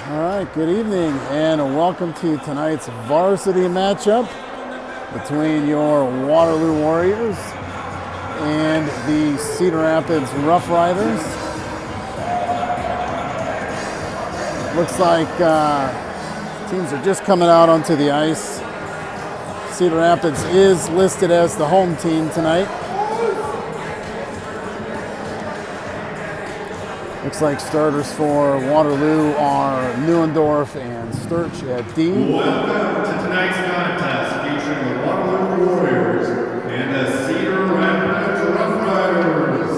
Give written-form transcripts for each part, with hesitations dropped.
All right, good evening and welcome to tonight's varsity matchup between your Waterloo Warriors and the Cedar Rapids Rough Riders. Looks like teams are just coming out onto the ice. Cedar Rapids is listed as the home team tonight. Looks like starters for Waterloo are Neuendorf and Sturch at D. Welcome to tonight's contest featuring the Waterloo Warriors and the Cedar Rapids Rough Riders.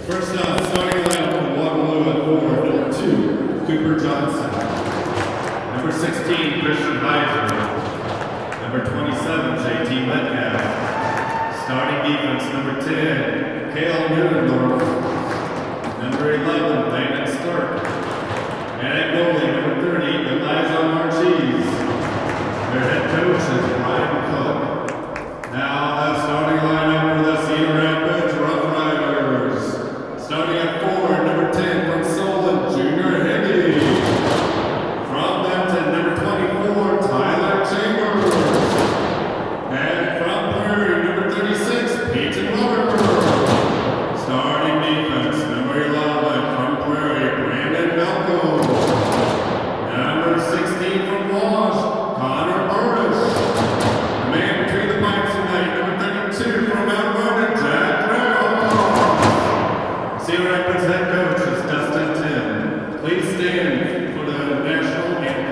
First up, starting lineup for Waterloo at forward, number 2, Cooper Johnson. Number 16, Christian Heiser. Number 27, JT Metcalf. Starting defense, number 10, Cale Neuendorf. Number 11, Landon Stark. And at goalie, number 30, Elijah Marchese. Their head coach is Ryan Cook. Now the starting lineup for the Cedar Rapids Rough Riders. Starting at forward, number 10 from Solon, Junior Higgy. From Benton, number 24, Tyler Chambers. And from Prairie, number 36, Peyton Weber. Starting defense, number 11 from Prairie, Brandon Belko. Number 16 from Wash, Connor Burris. The man between the pipes tonight, number 32 from Mount Vernon, Jack Brown. Cedar Rapids head coach is Dustin Tim. Please stand for the national anthem.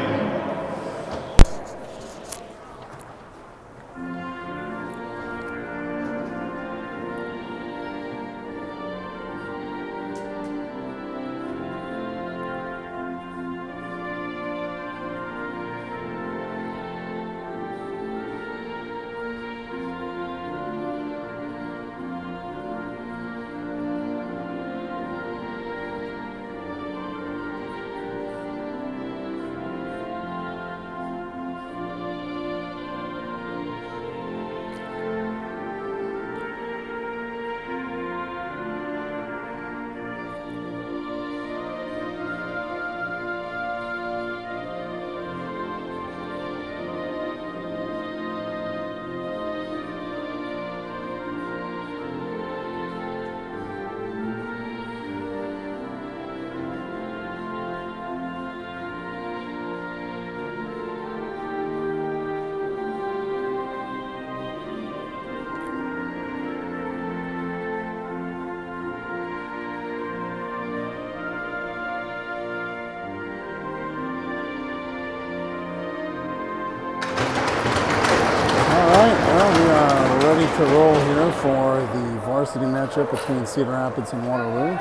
To roll here for the varsity matchup between Cedar Rapids and Waterloo.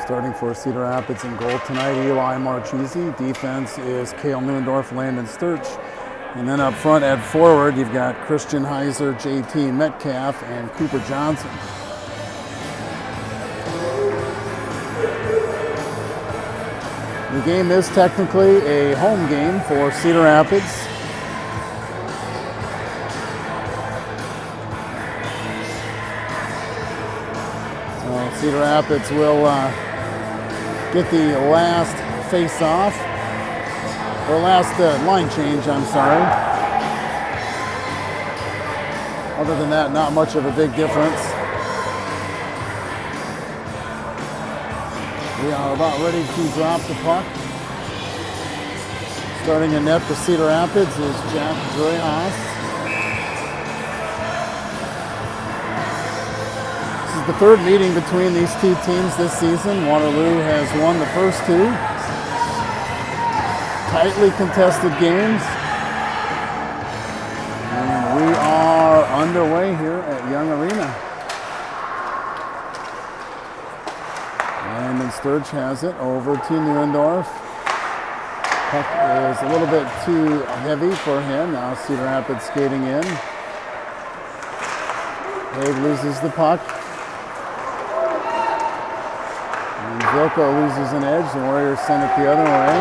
Starting for Cedar Rapids in goal tonight, Eli Marchese. Defense is Cale Neuendorf, Landon Sturch. And then up front at forward, you've got Christian Heiser, JT Metcalf, and Cooper Johnson. The game is technically a home game for Cedar Rapids. Cedar Rapids will get the last face-off, or last line change, I'm sorry. Other than that, not much of a big difference. We are about ready to drop the puck. Starting in net for Cedar Rapids is Jack Dreyhaus. The third meeting between these two teams this season. Waterloo has won the first two. Tightly contested games. And we are underway here at Young Arena. And then Sturge has it over to Neuendorf. Puck is a little bit too heavy for him. Now Cedar Rapids skating in. Haig loses the puck. Vilko loses an edge. The Warriors send it the other way.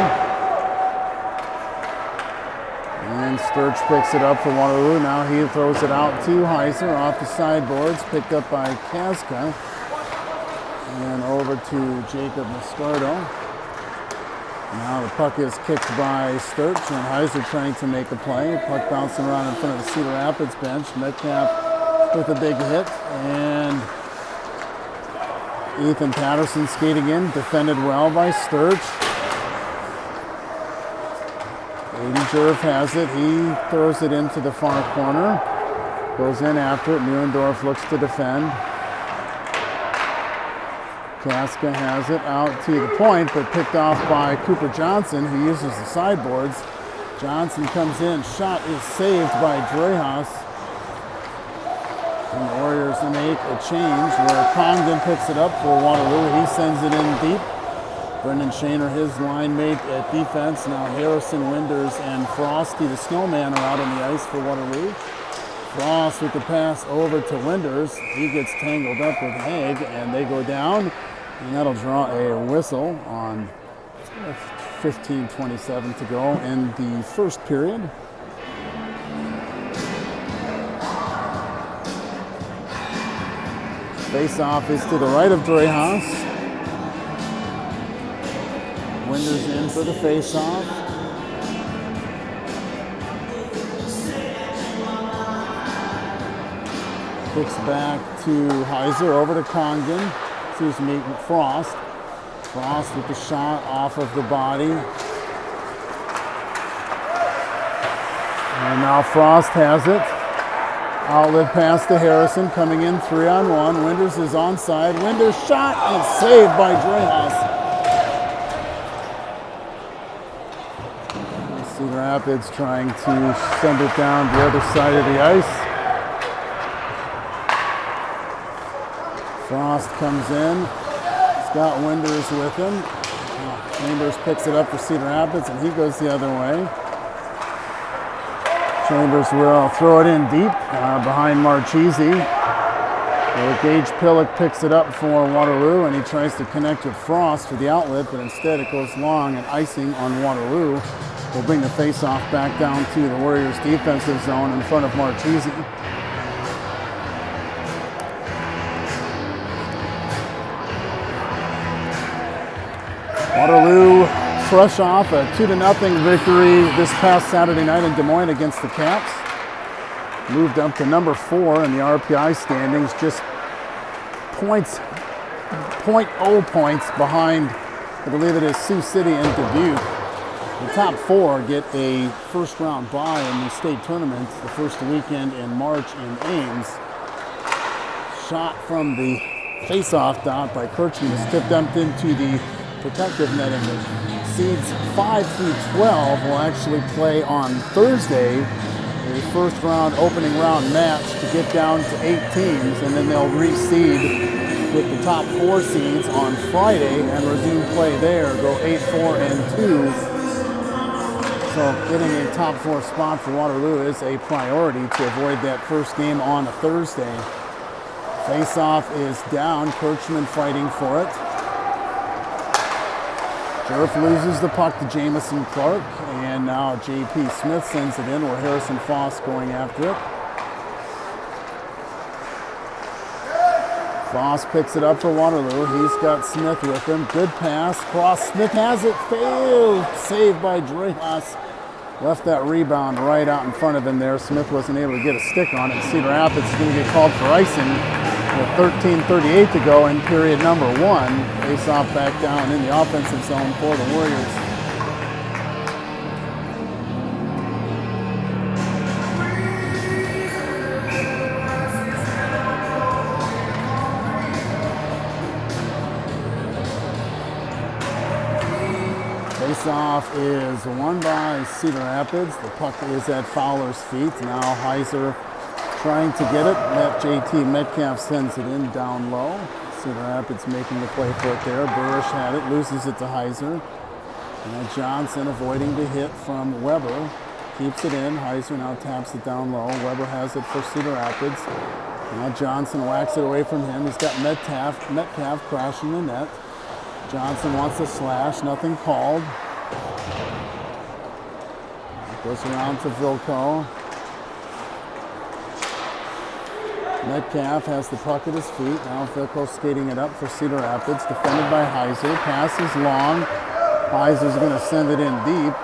And Sturge picks it up for Waterloo. Now he throws it out to Heiser off the sideboards, picked up by Kaska. And over to Jacob Mascardo. Now the puck is kicked by Sturch, and Heiser trying to make a play. Puck bouncing around in front of the Cedar Rapids bench. Metcalf with a big hit, and Ethan Patterson skating in, defended well by Sturch. Aiden Jerv has it. He throws it into the far corner. Goes in after it. Neuendorf looks to defend. Kaska has it out to the point, but picked off by Cooper Johnson, who uses the sideboards. Johnson comes in. Shot is saved by Dreyhaus. And the Warriors make a change where Congdon picks it up for Waterloo. He sends it in deep. Brendan Shaner, his line mate at defense. Now Harrison, Winders, and Frosty the Snowman are out on the ice for Waterloo. Frost with the pass over to Winders. He gets tangled up with Haig, and they go down. And that'll draw a whistle on 15:27 to go in the first period. Face-off is to the right of Dreyhaus. Winders in for the face-off. Kicks back to Heiser, over to Congdon. Excuse me, Frost. Frost with the shot off of the body. And now Frost has it. Outlet pass to Harrison, coming in 3-on-1. Winders is onside. Winders shot and saved by Dreyhaus. Cedar Rapids trying to send it down the other side of the ice. Frost comes in. Scott Winders with him. Chambers picks it up for Cedar Rapids, and he goes the other way. Chambers will throw it in deep behind Marchese. Gage Pillock picks it up for Waterloo, and he tries to connect with Frost for the outlet, but instead it goes long, and icing on Waterloo will bring the face-off back down to the Warriors' defensive zone in front of Marchese. Waterloo fresh off a 2-0 victory this past Saturday night in Des Moines against the Caps. Moved up to number 4 in the RPI standings, just 0.0 points behind, I believe it is Sioux City and Dubuque. The top 4 get a first-round bye in the state tournament the first weekend in March in Ames. Shot from the face-off dot by Kirchman is tipped up into the protective netting. Seeds 5 through 12 will actually play on Thursday, a first round, opening round match to get down to 8 teams, and then they'll reseed with the top 4 seeds on Friday and resume play there, go 8-4-2. So getting a top 4 spot for Waterloo is a priority to avoid that first game on a Thursday. Face-off is down, Kirchman fighting for it. Jerf loses the puck to Jamison Clark, and now J.P. Smith sends it in where Harrison Foss going after it. Foss picks it up for Waterloo. He's got Smith with him. Good pass. Cross. Smith has it. Failed. Saved by Dreyhaus. Left that rebound right out in front of him there. Smith wasn't able to get a stick on it. Cedar Rapids is going to get called for icing with 13:38 to go in period number 1. Face off back down in the offensive zone for the Warriors. Face-off is won by Cedar Rapids. The puck is at Fowler's feet. Now Heiser trying to get it. JT Metcalf sends it in down low. Cedar Rapids making the play for it there. Burrish had it, loses it to Heiser. And Johnson avoiding the hit from Weber. Keeps it in. Heiser now taps it down low. Weber has it for Cedar Rapids. Now Johnson whacks it away from him. He's got Metcalf crashing the net. Johnson wants a slash, nothing called. Goes around to Vilko. Metcalf has the puck at his feet. Now Vilko skating it up for Cedar Rapids, defended by Heiser. Pass is long. Heiser's going to send it in deep.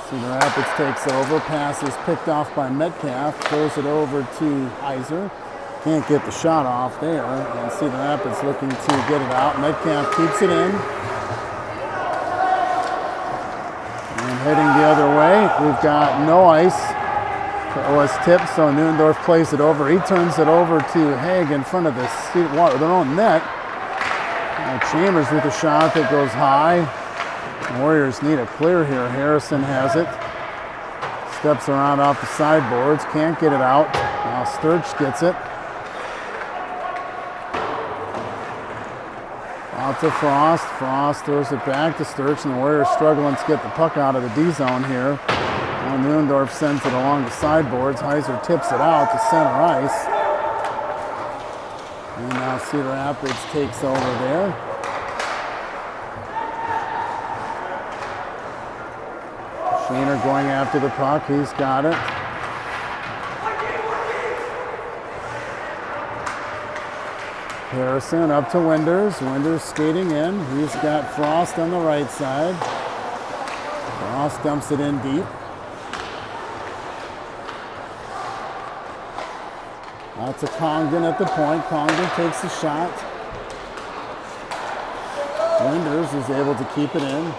Cedar Rapids takes over. Pass is picked off by Metcalf. Throws it over to Heiser. Can't get the shot off there. And Cedar Rapids looking to get it out. Metcalf keeps it in. And heading the other way, we've got no ice. It was tipped, so Neuendorf plays it over. He turns it over to Haig in front of the their own net. Chambers with a shot that goes high. The Warriors need a clear here. Harrison has it. Steps around off the sideboards. Can't get it out. Now Sturch gets it. Out to Frost. Frost throws it back to Sturch, and the Warriors struggling to get the puck out of the D zone here. Now Neuendorf sends it along the sideboards. Heiser tips it out to center ice. And now Cedar Rapids takes over there. Shaner going after the puck. He's got it. Harrison up to Winders. Winders skating in. He's got Frost on the right side. Frost dumps it in deep. Out to Congdon at the point. Congdon takes the shot. Winders is able to keep it in.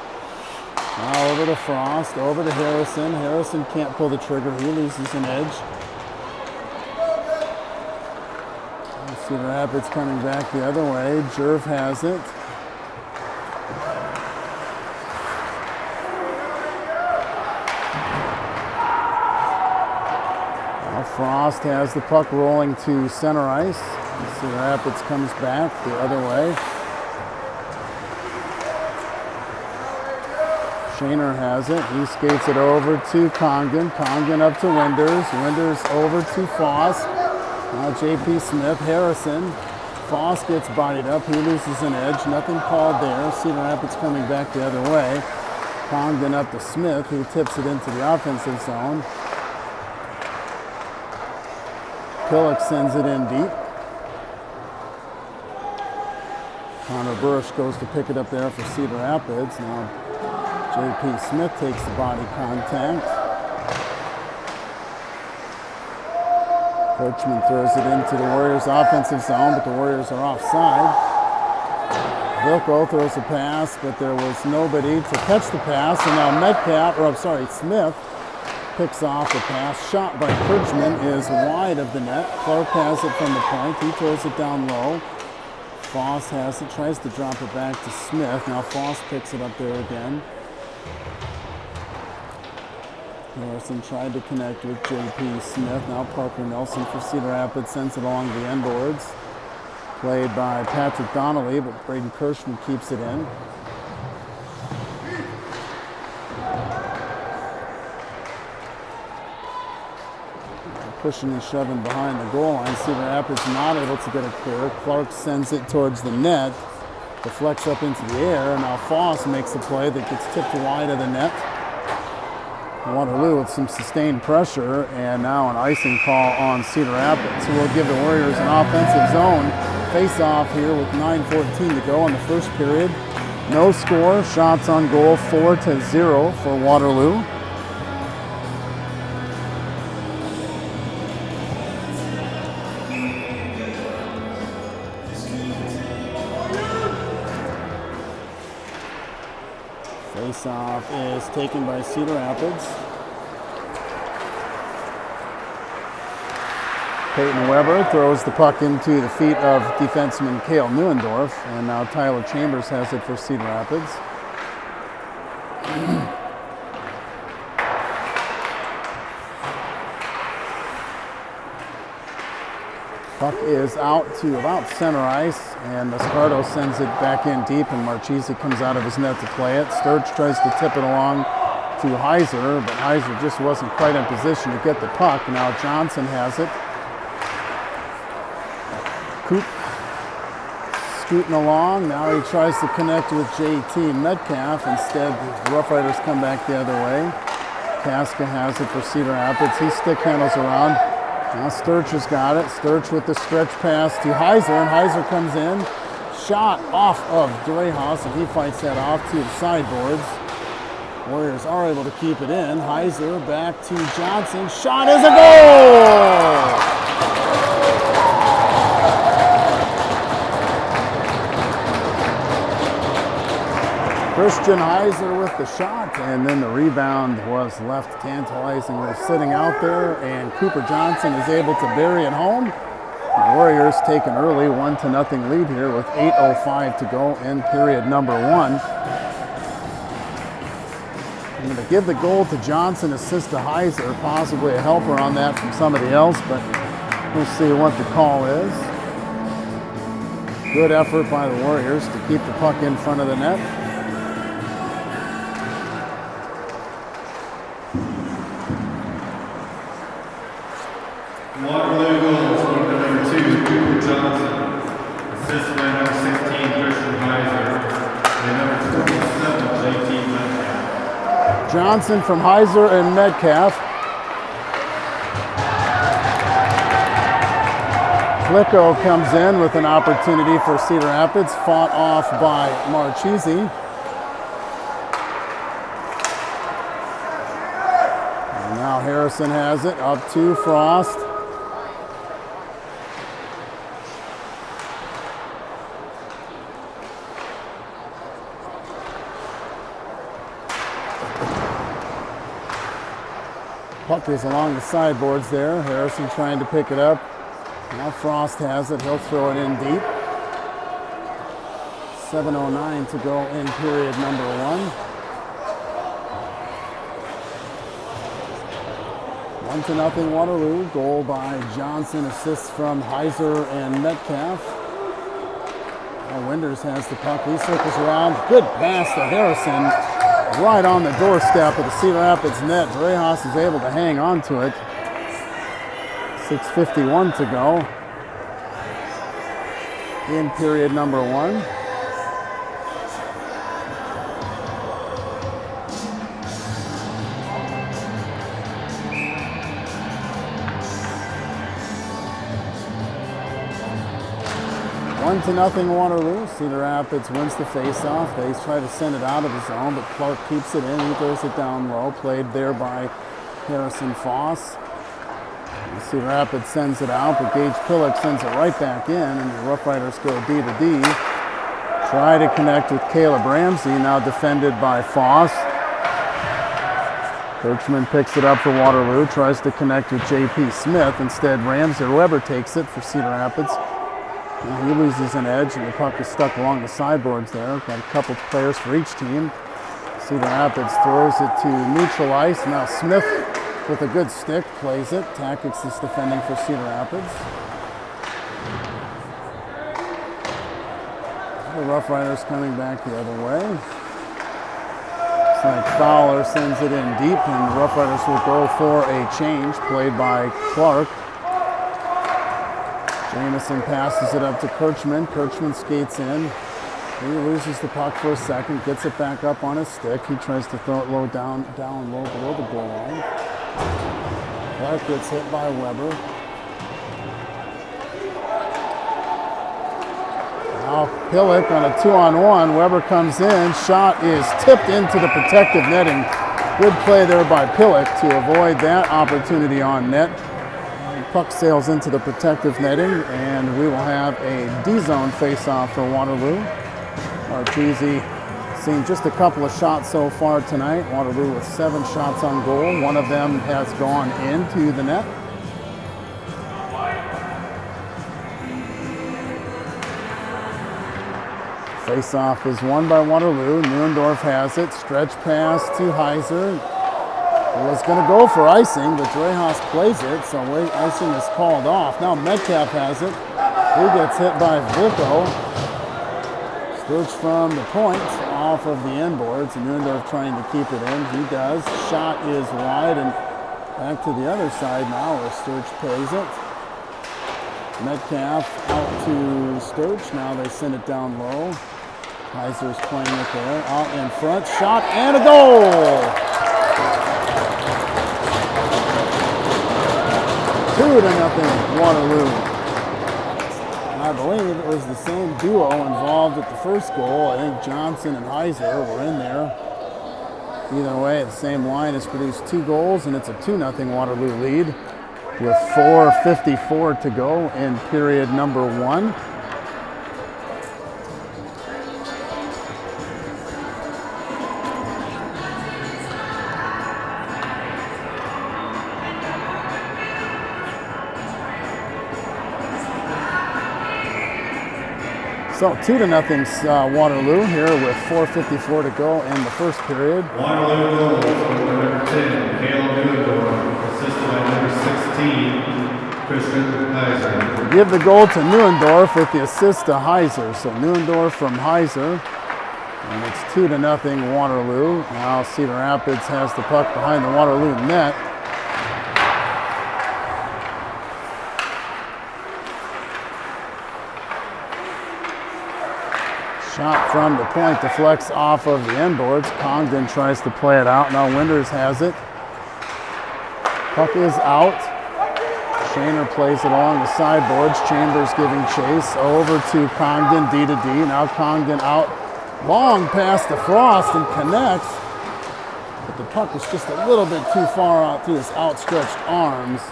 Now over to Frost, over to Harrison. Harrison can't pull the trigger. He loses an edge. Cedar Rapids coming back the other way. Jerv has it. Frost has the puck rolling to center ice. Cedar Rapids comes back the other way. Shaner has it. He skates it over to Congdon. Congdon up to Winders. Winders over to Foss. Now J.P. Smith. Harrison. Foss gets bodied up. He loses an edge. Nothing called there. Cedar Rapids coming back the other way. Congdon up to Smith, who tips it into the offensive zone. Pillock sends it in deep. Connor Burrish goes to pick it up there for Cedar Rapids. Now J.P. Smith takes the body contact. Coachman throws it into the Warriors' offensive zone, but the Warriors are offside. Vilko throws a pass, but there was nobody to catch the pass, and now Smith picks off the pass. Shot by Kirchman is wide of the net. Clark has it from the point. He throws it down low. Foss has it, tries to drop it back to Smith. Now Foss picks it up there again. Harrison tried to connect with J.P. Smith. Now Parker Nelson for Cedar Rapids sends it along the end boards. Played by Patrick Donnelly, but Braden Kirschman keeps it in. Pushing and shoving behind the goal line. Cedar Rapids not able to get it clear. Clark sends it towards the net. Deflects up into the air. Now Foss makes the play that gets tipped wide of the net. Waterloo with some sustained pressure, and now an icing call on Cedar Rapids, who will give the Warriors an offensive zone face-off here with 9:14 to go in the first period. No score, shots on goal 4-0 for Waterloo. Face-off is taken by Cedar Rapids. Peyton Weber throws the puck into the feet of defenseman Cale Neuendorf, and now Tyler Chambers has it for Cedar Rapids. Puck is out to about center ice, and Escardo sends it back in deep, and Marchese comes out of his net to play it. Sturch tries to tip it along to Heiser, but Heiser just wasn't quite in position to get the puck. Now Johnson has it. Coop scooting along. Now he tries to connect with JT Metcalf. Instead, the Rough Riders come back the other way. Casca has it for Cedar Rapids. He stick handles around. Now Sturch has got it. Sturch with the stretch pass to Heiser, and Heiser comes in. shot off of Dreyhaus, and he fights that off to the sideboards. Warriors are able to keep it in. Heiser back to Johnson. Shot is a goal! Christian Heiser with the shot, and then the rebound was left tantalizingly sitting out there, and Cooper Johnson is able to bury it home. The Warriors take an early 1-0 lead here with 8:05 to go in period number 1. I'm going to give the goal to Johnson, assist to Heiser, possibly a helper on that from somebody else, but we'll see what the call is. Good effort by the Warriors to keep the puck in front of the net. Waterloo goals, scored by number 2, Cooper Johnson. Assisted by number 16, Christian Heiser. And number 27, JT Metcalf. Johnson from Heiser and Metcalf. Flicko comes in with an opportunity for Cedar Rapids, fought off by Marchese. And now Harrison has it, up to Frost. Puck is along the sideboards there. Harrison trying to pick it up. Now Frost has it. He'll throw it in deep. 7:09 to go in period number 1. 1-0 Waterloo. Goal by Johnson. Assists from Heiser and Metcalf. Now Winders has the puck. He circles around. Good pass to Harrison. Right on the doorstep of the Cedar Rapids net. Dreyhaus is able to hang on to it. 6:51 to go in period number 1. To nothing Waterloo. Cedar Rapids wins the faceoff. They try to send it out of the zone, but Clark keeps it in. He throws it down low. Played there by Harrison Foss. Cedar Rapids sends it out, but Gage Pillock sends it right back in, and the Rough Riders go D to D. Try to connect with Caleb Ramsey, now defended by Foss. Kirchman picks it up for Waterloo, tries to connect with J.P. Smith. Instead, Ramsey or Weber takes it for Cedar Rapids. And he loses an edge, and the puck is stuck along the sideboards there. Got a couple players for each team. Cedar Rapids throws it to neutral ice. Now Smith with a good stick plays it. Tactics is defending for Cedar Rapids. The Rough Riders coming back the other way. Looks like Fowler sends it in deep, and the Rough Riders will go for a change, played by Clark. Jamison passes it up to Kirchman. Kirchman skates in. He loses the puck for a second, gets it back up on his stick. He tries to throw it low down low below the goal line. Clark gets hit by Weber. Now Pillock on a 2-on-1. Weber comes in. Shot is tipped into the protective netting. Good play there by Pillock to avoid that opportunity on net. Puck sails into the protective netting, and we will have a D-zone face-off for Waterloo. Marchese seen just a couple of shots so far tonight. Waterloo with 7 shots on goal. One of them has gone into the net. Face-off is won by Waterloo. Neuendorf has it. Stretch pass to Heiser. Was going to go for icing, but Dreyhaus plays it, so icing is called off. Now Metcalf has it. He gets hit by Vlicko. Sturch from the point, off of the end boards. Neuendorf trying to keep it in. He does. Shot is wide, and back to the other side now where Sturch plays it. Metcalf out to Sturch. Now they send it down low. Heiser's playing it there. Out in front. Shot and a goal! 2-0 Waterloo. Not I believe it was the same duo involved at the first goal. I think Johnson and Heiser were in there. Either way, the same line has produced 2 goals, and it's a 2-0 Waterloo lead with 4:54 to go in period number 1. So 2-0 Waterloo here with 4:54 to go in the first period. Waterloo goals for number 10, Caleb Newendorf, assisted by number 16, Christian Heiser. Give the goal to Newendorf with the assist to Heiser. So Newendorf from Heiser, and it's 2-0 Waterloo. Now Cedar Rapids has the puck behind the Waterloo net. Shot from the point deflects off of the end boards. Congdon tries to play it out. Now Winters has it. Puck is out. Shaner plays it along the sideboards. Chambers giving chase over to Congdon, D to D. Now Congdon out. Long pass to Frost and connects. But the puck was just a little bit too far out through his outstretched arms.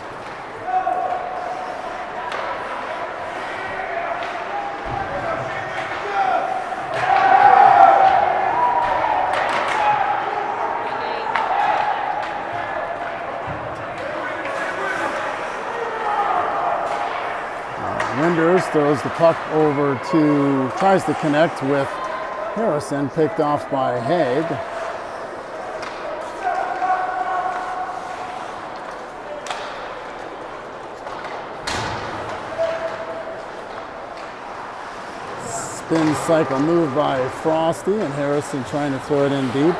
Winders throws the puck over to, tries to connect with Harrison, picked off by Haig. Spin cycle move by Frosty, and Harrison trying to throw it in deep.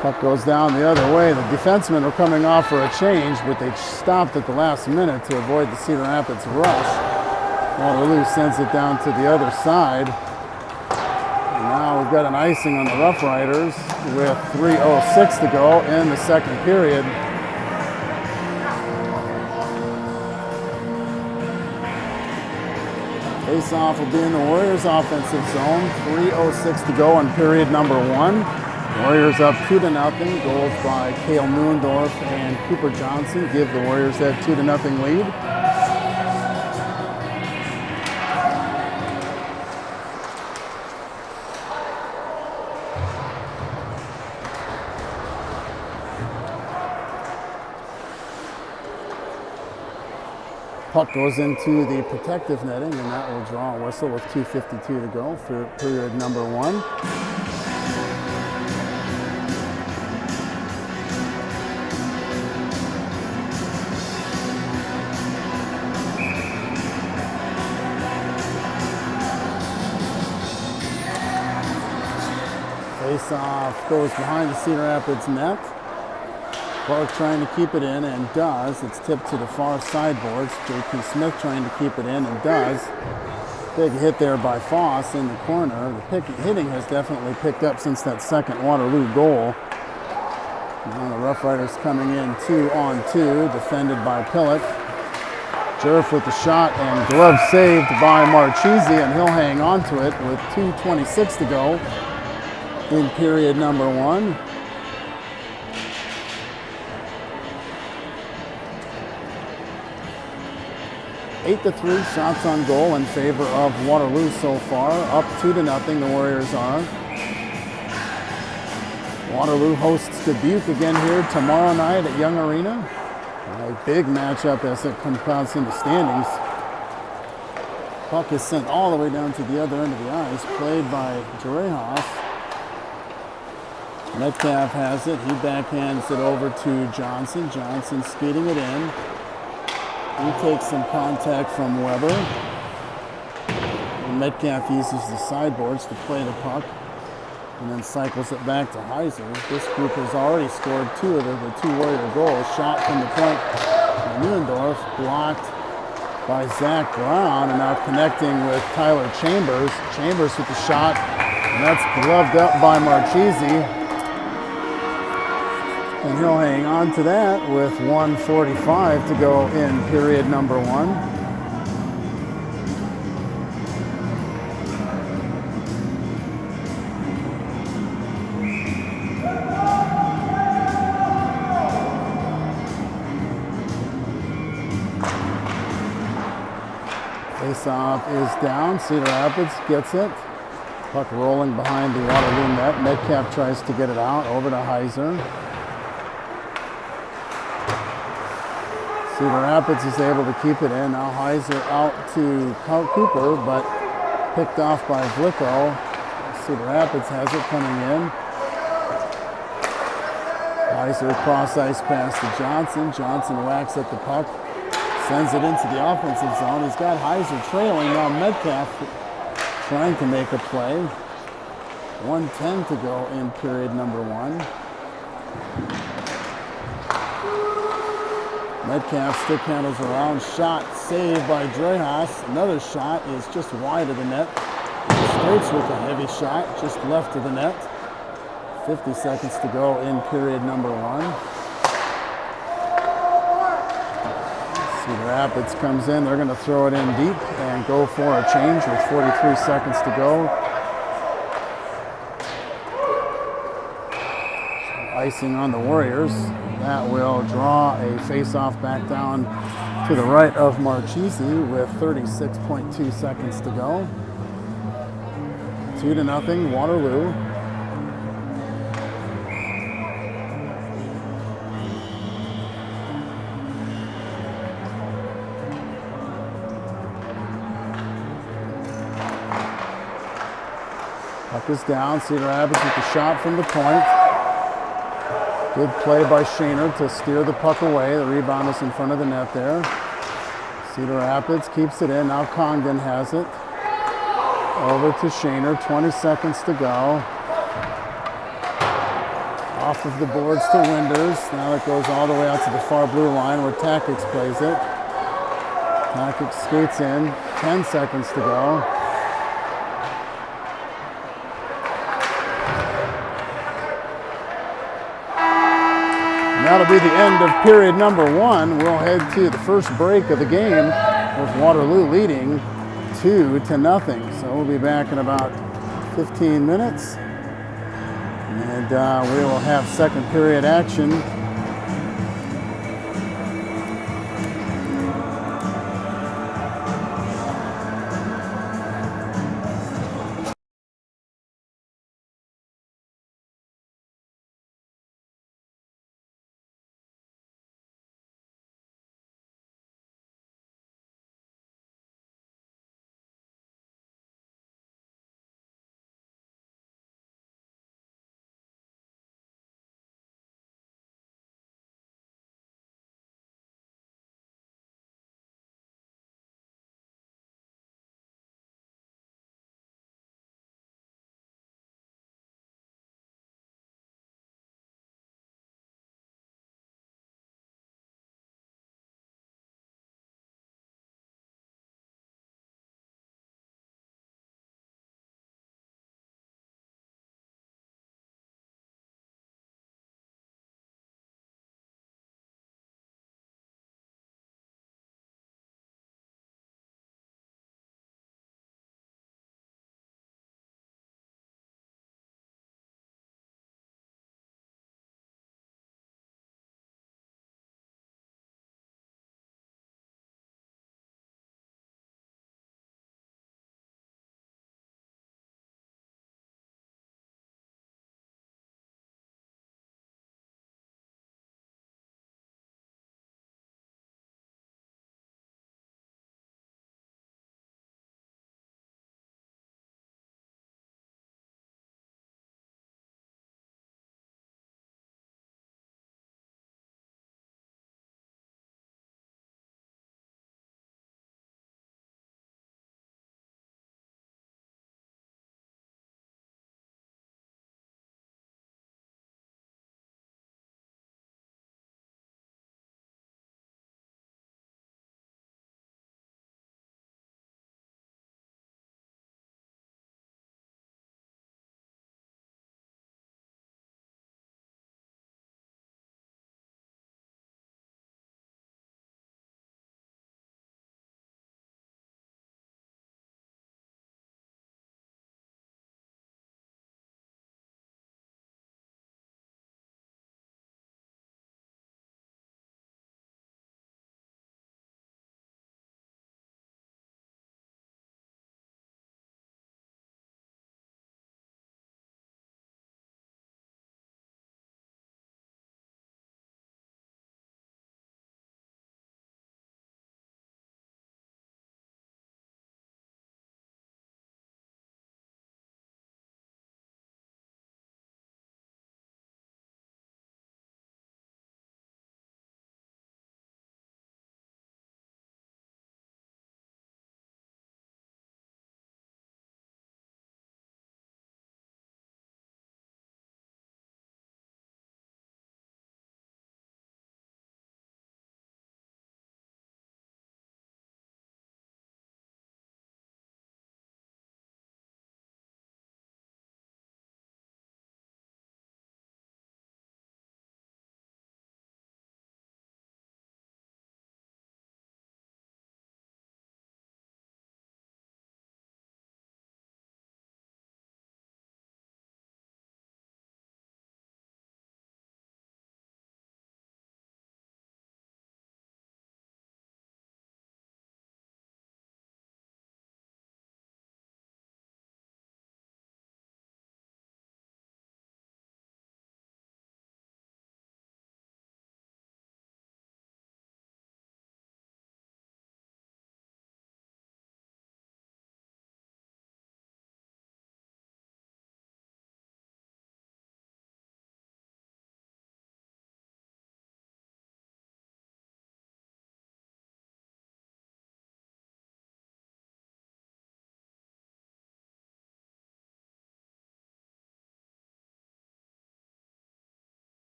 Puck goes down the other way. The defensemen were coming off for a change, but they stopped at the last minute to avoid the Cedar Rapids rush. Waterloo sends it down to the other side. And now we've got an icing on the Rough Riders with 3:06 to go in the second period. Face-off will be in the Warriors' offensive zone. 3:06 to go in period number 1. Warriors up 2-0. Goals by Cale Newendorf and Cooper Johnson give the Warriors that 2-0 lead. Puck goes into the protective netting, and that will draw a whistle with 2:52 to go for period number 1. Face-off goes behind the Cedar Rapids net. Clark trying to keep it in and does. It's tipped to the far sideboards. J.P. Smith trying to keep it in and does. Big hit there by Foss in the corner. The hitting has definitely picked up since that second Waterloo goal. Now the Rough Riders coming in 2-on-2, defended by Pillock. Jerf with the shot and glove saved by Marchese, and he'll hang on to it with 2:26 to go in period number 1. Eight to 3 shots on goal in favor of Waterloo so far. Up 2-0, the Warriors are. Waterloo hosts Dubuque again here tomorrow night at Young Arena. A big matchup as it comes into standings. Puck is sent all the way down to the other end of the ice, played by Jerehas. Metcalf has it. He backhands it over to Johnson. Johnson speeding it in. He takes some contact from Weber. And Metcalf uses the sideboards to play the puck and then cycles it back to Heiser. This group has already scored 2 of the 2 Warrior goals. Shot from the point by Newendorf, blocked by Zach Brown, and now connecting with Tyler Chambers. Chambers with the shot, and that's gloved up by Marchese. And he'll hang on to that with 1:45 to go in period number 1. Face-off is down. Cedar Rapids gets it. Puck rolling behind the Waterloo net. Metcalf tries to get it out. Over to Heiser. Cedar Rapids is able to keep it in. Now Heiser out to Cooper, but picked off by Vlicko. Cedar Rapids has it coming in. Heiser cross ice pass to Johnson. Johnson whacks at the puck. Sends it into the offensive zone. He's got Heiser trailing. Now Metcalf trying to make a play. 1:10 to go in period number 1. Metcalf stick handles around. Shot saved by Drejas. Another shot is just wide of the net. Starts with a heavy shot just left of the net. 50 seconds to go in period number 1. Cedar Rapids comes in. They're going to throw it in deep and go for a change with 43 seconds to go. Icing on the Warriors. That will draw a face-off back down to the right of Marchese with 36.2 seconds to go. 2-0 Waterloo. Puck is down. Cedar Rapids with the shot from the point. Good play by Shaner to steer the puck away. The rebound is in front of the net there. Cedar Rapids keeps it in. Now Congdon has it. Over to Shaner. 20 seconds to go. Off of the boards to Winders. Now it goes all the way out to the far blue line where Takix plays it. Takix skates in. 10 seconds to go. That'll be the end of period number 1. We'll head to the first break of the game with Waterloo leading 2-0. So we'll be back in about 15 minutes. And we will have second period action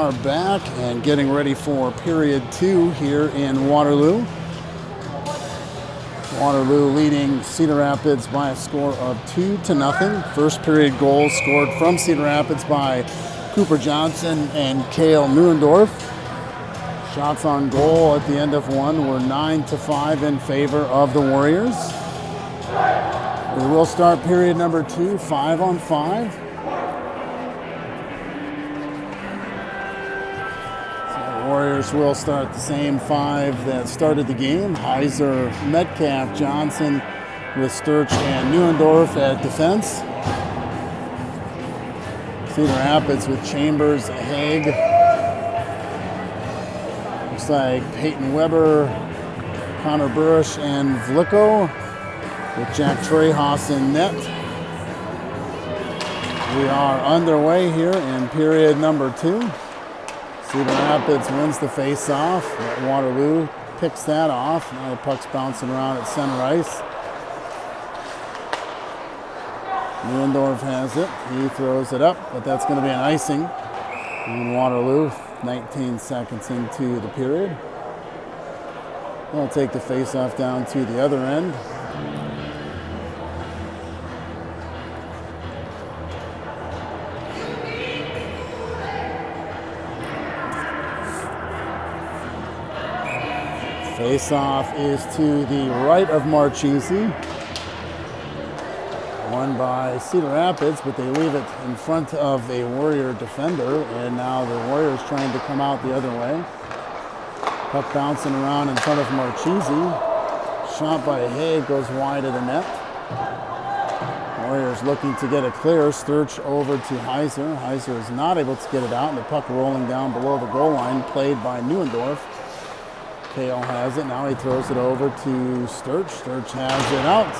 are back and getting ready for period 2 here in Waterloo. Waterloo leading Cedar Rapids by a score of 2-0. First period goals scored from Cedar Rapids by Cooper Johnson and Cale Neuendorf. Shots on goal at the end of one were 9-5 in favor of the Warriors. We will start period number 2, 5-on-5. Warriors will start the same 5 that started the game. Heiser, Metcalf, Johnson with Sturch and Neuendorf at defense. Cedar Rapids with Chambers, Haig. Looks like Peyton Weber, Connor Burish, and Vlicko with Jack Trehaus in net. We are underway here in period number 2. Cedar Rapids wins the face-off. Waterloo picks that off. Now the puck's bouncing around at center ice. Neuendorf has it. He throws it up, but that's going to be an icing on Waterloo. 19 seconds into the period. They'll take the face-off down to the other end. Face-off is to the right of Marchese. Won by Cedar Rapids, but they leave it in front of a Warrior defender, and now the Warriors trying to come out the other way. Puck bouncing around in front of Marchese. Shot by Haig goes wide of the net. Warriors looking to get it clear. Sturch over to Heiser. Heiser is not able to get it out, and the puck rolling down below the goal line, played by Neuendorf. Cale has it. Now he throws it over to Sturch. Sturch has it out.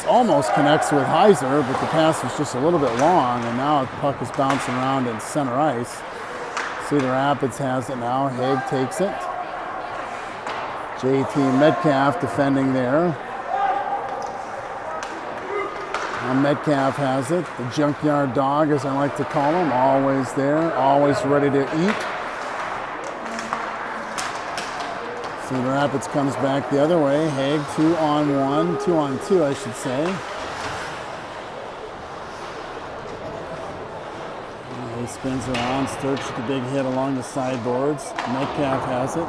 Almost connects with Heiser, but the pass was just a little bit long, and now the puck is bouncing around in center ice. Cedar Rapids has it now. Haig takes it. JT Metcalf defending there. Now Metcalf has it. The junkyard dog, as I like to call him, always there, always ready to eat. Cedar Rapids comes back the other way. Haig 2-on-1, 2-on-2, I should say. He spins around. Sturch with the big hit along the sideboards. Metcalf has it.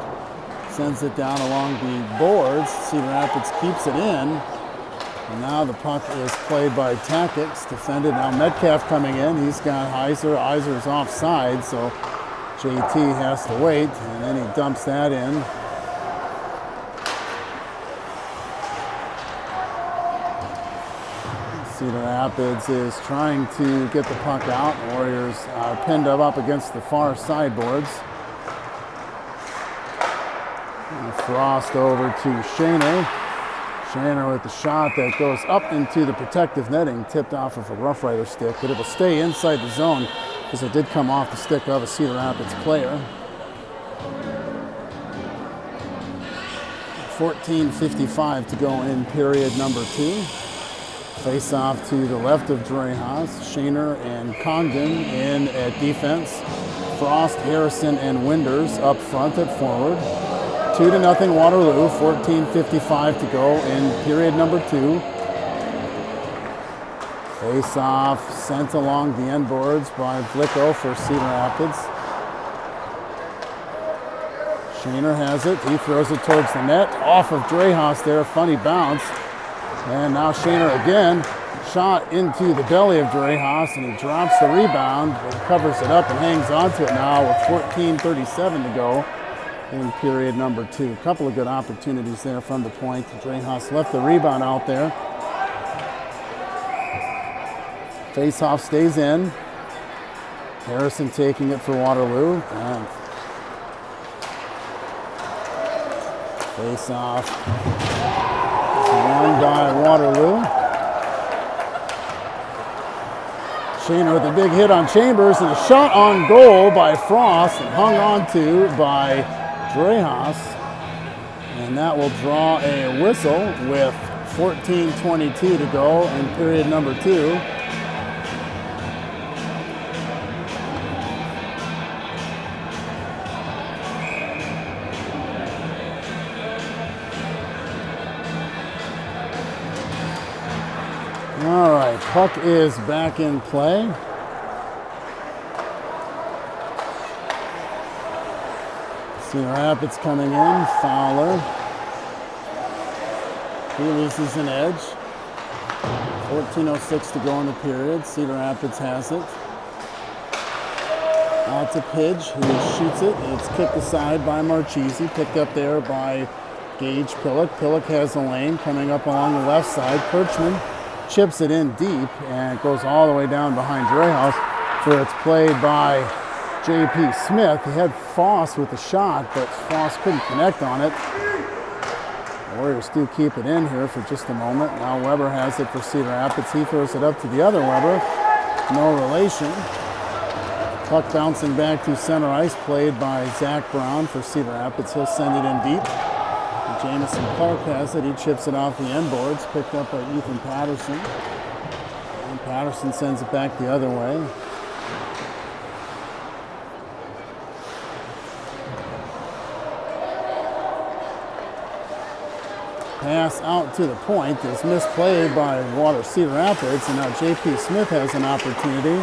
Sends it down along the boards. Cedar Rapids keeps it in. And now the puck is played by Takix. Defended. Now Metcalf coming in. He's got Heiser. Heiser's offside, so JT has to wait. And then he dumps that in. Cedar Rapids is trying to get the puck out. The Warriors are pinned up against the far sideboards. And Frost over to Shaner. Shaner with the shot that goes up into the protective netting, tipped off of a Rough Rider stick, but it will stay inside the zone because it did come off the stick of a Cedar Rapids player. 14:55 to go in period number 2. Face off to the left of Trehaus. Shaner and Congdon in at defense. Frost, Harrison, and Winders up front at forward. 2-0 Waterloo. 14:55 to go in period number 2. Face off sent along the end boards by Vlicko for Cedar Rapids. Shaner has it. He throws it towards the net. Off of Trehaus there. Funny bounce. And now Shaner again, shot into the belly of Trehaus, and he drops the rebound, but covers it up and hangs onto it now with 14:37 to go in period number 2. A couple of good opportunities there from the point. Trehaus left the rebound out there. Face-off stays in. Harrison taking it for Waterloo. And face-off. Won by Waterloo. Shaner with a big hit on Chambers, and a shot on goal by Frost, and hung on to by Trehaus. And that will draw a whistle with 14:22 to go in period number 2. All right, puck is back in play. Cedar Rapids coming in, Fowler. He loses an edge. 14:06 to go in the period. Cedar Rapids has it. Out to Pidge, who shoots it. It's kicked aside by Marchese, picked up there by Gage Pillock. Pillock has a lane coming up along the left side. Kirchman chips it in deep, and it goes all the way down behind Dreyhouse, where it's played by J.P. Smith. He had Foss with the shot, but Foss couldn't connect on it. The Warriors do keep it in here for just a moment. Now Weber has it for Cedar Rapids. He throws it up to the other Weber. No relation. Puck bouncing back to center ice, played by Zach Brown for Cedar Rapids. He'll send it in deep. Jamison Clark has it. He chips it off the end boards, picked up by Ethan Patterson. And Patterson sends it back the other way. Pass out to the point is misplayed by Cedar Rapids, and now J.P. Smith has an opportunity.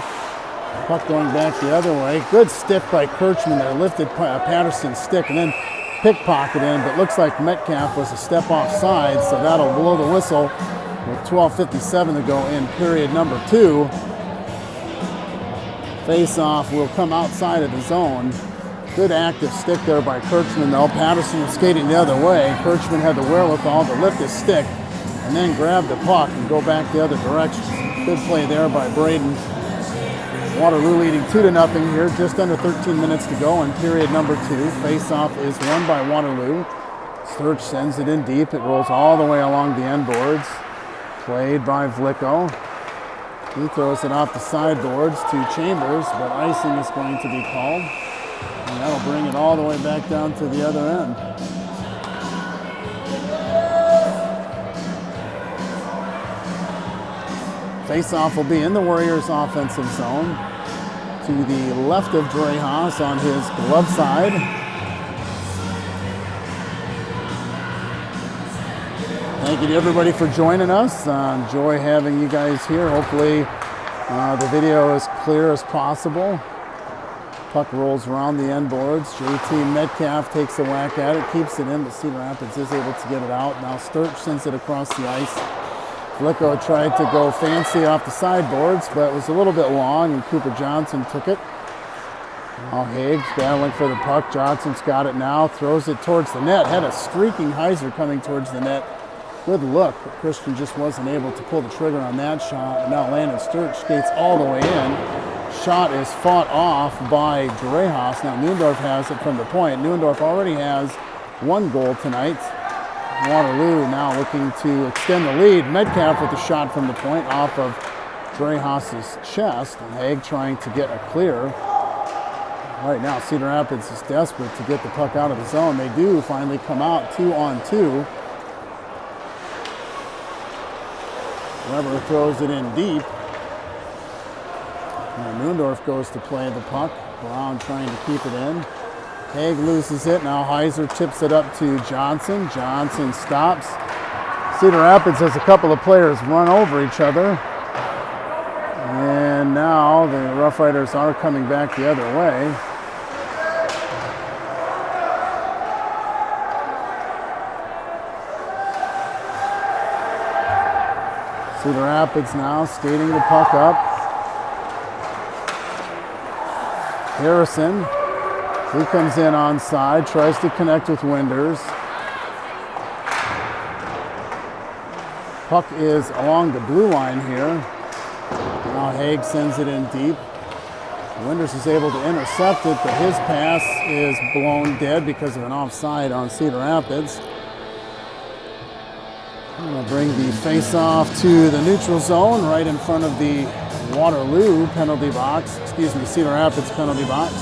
Puck going back the other way. Good stick by Kirchman there. Lifted Patterson's stick and then pickpocket in, but looks like Metcalf was a step offside, so that'll blow the whistle with 12:57 to go in period number 2. Face-off will come outside of the zone. Good active stick there by Kirchman, though. Patterson was skating the other way. Kirchman had the wherewithal to lift his stick and then grab the puck and go back the other direction. Good play there by Braden. Waterloo leading 2-0 here, just under 13 minutes to go in period number 2. Face-off is won by Waterloo. Sturch sends it in deep. It rolls all the way along the end boards. Played by Vlicko. He throws it off the sideboards to Chambers, but icing is going to be called. And that'll bring it all the way back down to the other end. Face-off will be in the Warriors' offensive zone. To the left of Dreyhouse on his glove side. Thank you to everybody for joining us. Enjoy having you guys here. Hopefully the video is clear as possible. Puck rolls around the end boards. JT Metcalf takes a whack at it, keeps it in, but Cedar Rapids is able to get it out. Now Sturch sends it across the ice. Flicko tried to go fancy off the sideboards, but it was a little bit long, and Cooper Johnson took it. Now Higgs battling for the puck. Johnson's got it now, throws it towards the net. Had a streaking Heiser coming towards the net. Good look, but Christian just wasn't able to pull the trigger on that shot. And now Landon Sturch skates all the way in. Shot is fought off by Dreyhouse. Now Neuendorf has it from the point. Neuendorf already has 1 goal tonight. Waterloo now looking to extend the lead. Metcalf with a shot from the point off of Dreyhouse's chest. And Haig trying to get a clear. Right now Cedar Rapids is desperate to get the puck out of the zone. They do finally come out 2-on-2. Weber throws it in deep. And Neuendorf goes to play the puck. Brown trying to keep it in. Haig loses it. Now Heiser chips it up to Johnson. Johnson stops. Cedar Rapids has a couple of players run over each other. And now the Rough Riders are coming back the other way. Cedar Rapids now skating the puck up. Harrison, he comes in onside, tries to connect with Winders. Puck is along the blue line here. Now Haig sends it in deep. Winders is able to intercept it, but his pass is blown dead because of an offside on Cedar Rapids. We'll bring the face-off to the neutral zone right in front of the Waterloo penalty box. Excuse me, Cedar Rapids penalty box.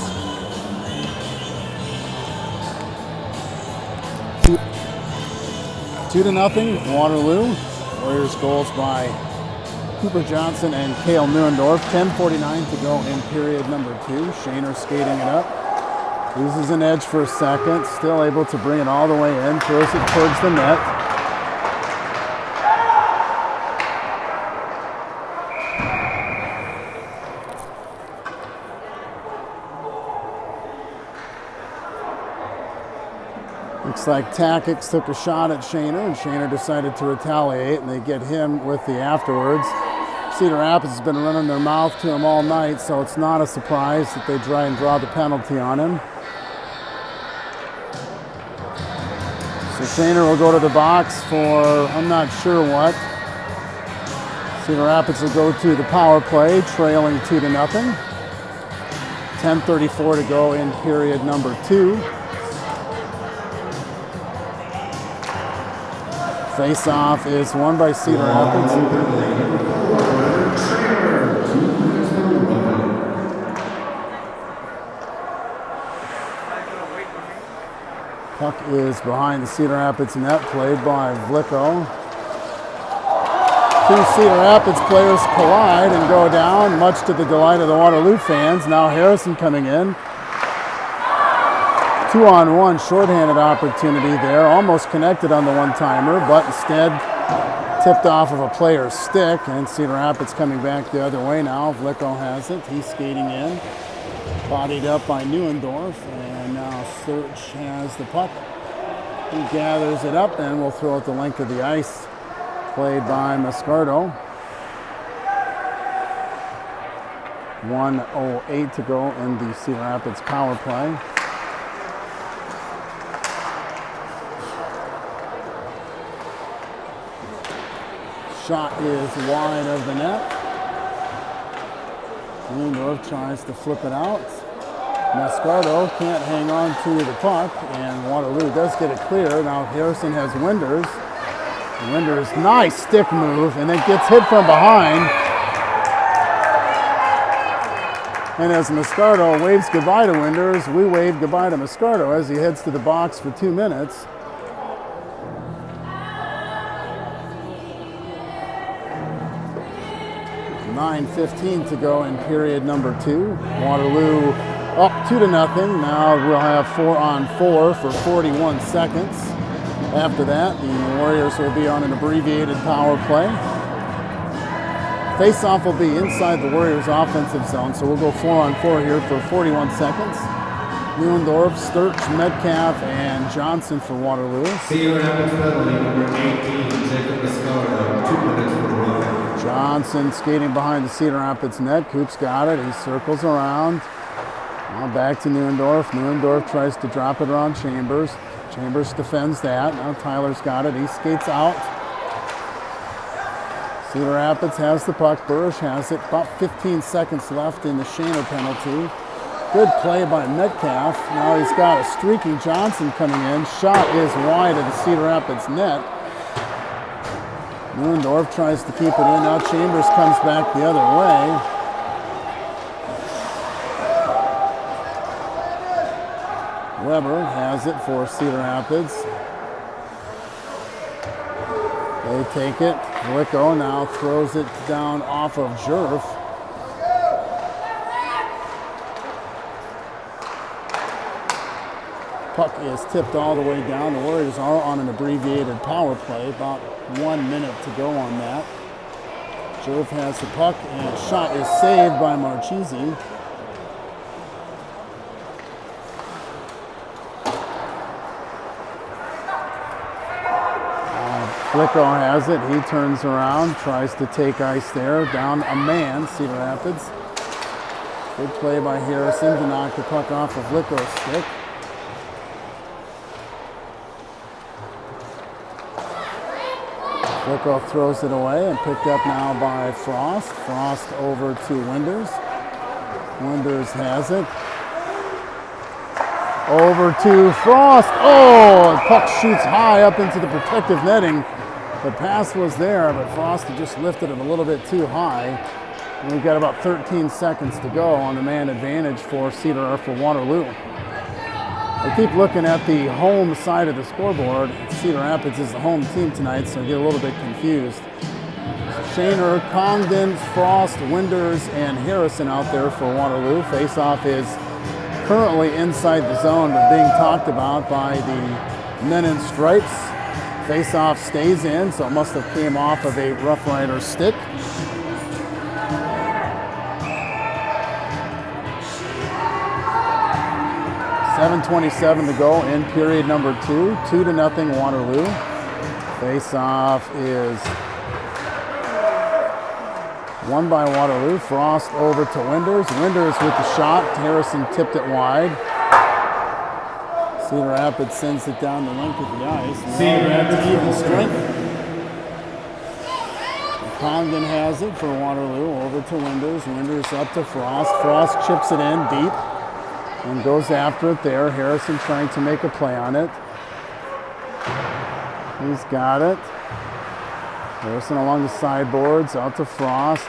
2-0, Waterloo. Warriors goals by Cooper Johnson and Cale Neuendorf. 10:49 to go in period number 2. Shaner skating it up. Loses an edge for a second. Still able to bring it all the way in. Throws it towards the net. Looks like Tackix took a shot at Shaner, and Shaner decided to retaliate, and they get him with the afterwards. Cedar Rapids has been running their mouth to him all night, so it's not a surprise that they try and draw the penalty on him. So Shaner will go to the box for, I'm not sure what. Cedar Rapids will go to the power play, trailing 2-0. 10:34 to go in period number 2. Face-off is won by Cedar Rapids. Puck is behind the Cedar Rapids net, played by Vlicko. Two Cedar Rapids players collide and go down, much to the delight of the Waterloo fans. Now Harrison coming in. 2-on-1 shorthanded opportunity there, almost connected on the one-timer, but instead tipped off of a player's stick, and Cedar Rapids coming back the other way now. Vlicko has it. He's skating in. Bodied up by Neuendorf, and now Search has the puck. He gathers it up and will throw it the length of the ice. Played by Mascardo. 1:08 to go in the Cedar Rapids power play. Shot is wide of the net. Neuendorf tries to flip it out. Mascardo can't hang on to the puck, and Waterloo does get it clear. Now Harrison has Winders. Winders, nice stick move, and it gets hit from behind. And as Mascardo waves goodbye to Winders, we wave goodbye to Mascardo as he heads to the box for 2 minutes. .9:15 to go in period number 2. Waterloo up 2-0. Now we'll have 4-on-4 for 41 seconds. After that, the Warriors will be on an abbreviated power play. Face-off will be inside the Warriors' offensive zone, so we'll go 4-on-4 here for 41 seconds. Neuendorf, Sturch, Metcalf, and Johnson for Waterloo. Cedar Rapids penalty number 18, Jacob Mascardo, 2 minutes for Robin. Johnson skating behind the Cedar Rapids net. Coop's got it. He circles around. Now back to Neuendorf. Neuendorf tries to drop it around Chambers. Chambers defends that. Now Tyler's got it. He skates out. Cedar Rapids has the puck. Burrish has it. About 15 seconds left in the Shaner penalty. Good play by Metcalf. Now he's got a streaking Johnson coming in. Shot is wide of the Cedar Rapids net. Neuendorf tries to keep it in. Now Chambers comes back the other way. Weber has it for Cedar Rapids. They take it. Vlicko now throws it down off of Jerf. Puck is tipped all the way down. The Warriors are on an abbreviated power play. About 1 minute to go on that. Jerf has the puck, and a shot is saved by Marchese. Vlicko has it. He turns around, tries to take ice there. Down a man, Cedar Rapids. Good play by Harrison to knock the puck off of Vlicko's stick. Vlicko throws it away and picked up now by Frost. Frost over to Winders. Winders has it. Over to Frost. Oh, the puck shoots high up into the protective netting. The pass was there, but Frost had just lifted it a little bit too high. And we've got about 13 seconds to go on the man advantage for Cedar, for Waterloo. I keep looking at the home side of the scoreboard. Cedar Rapids is the home team tonight, so I get a little bit confused. So Shaner, Congdon, Frost, Winders, and Harrison out there for Waterloo. Face-off is currently inside the zone, but being talked about by the men in stripes. Face-off stays in, so it must have came off of a Rough Rider stick. 7:27 to go in period number 2. 2-0 Waterloo. Face-off is won by Waterloo. Frost over to Winders. Winders with the shot. Harrison tipped it wide. Cedar Rapids sends it down the length of the ice. Cedar Rapids even strength. Congdon has it for Waterloo. Over to Winders. Winders up to Frost. Frost chips it in deep and goes after it there. Harrison trying to make a play on it. He's got it. Harrison along the sideboards, out to Frost.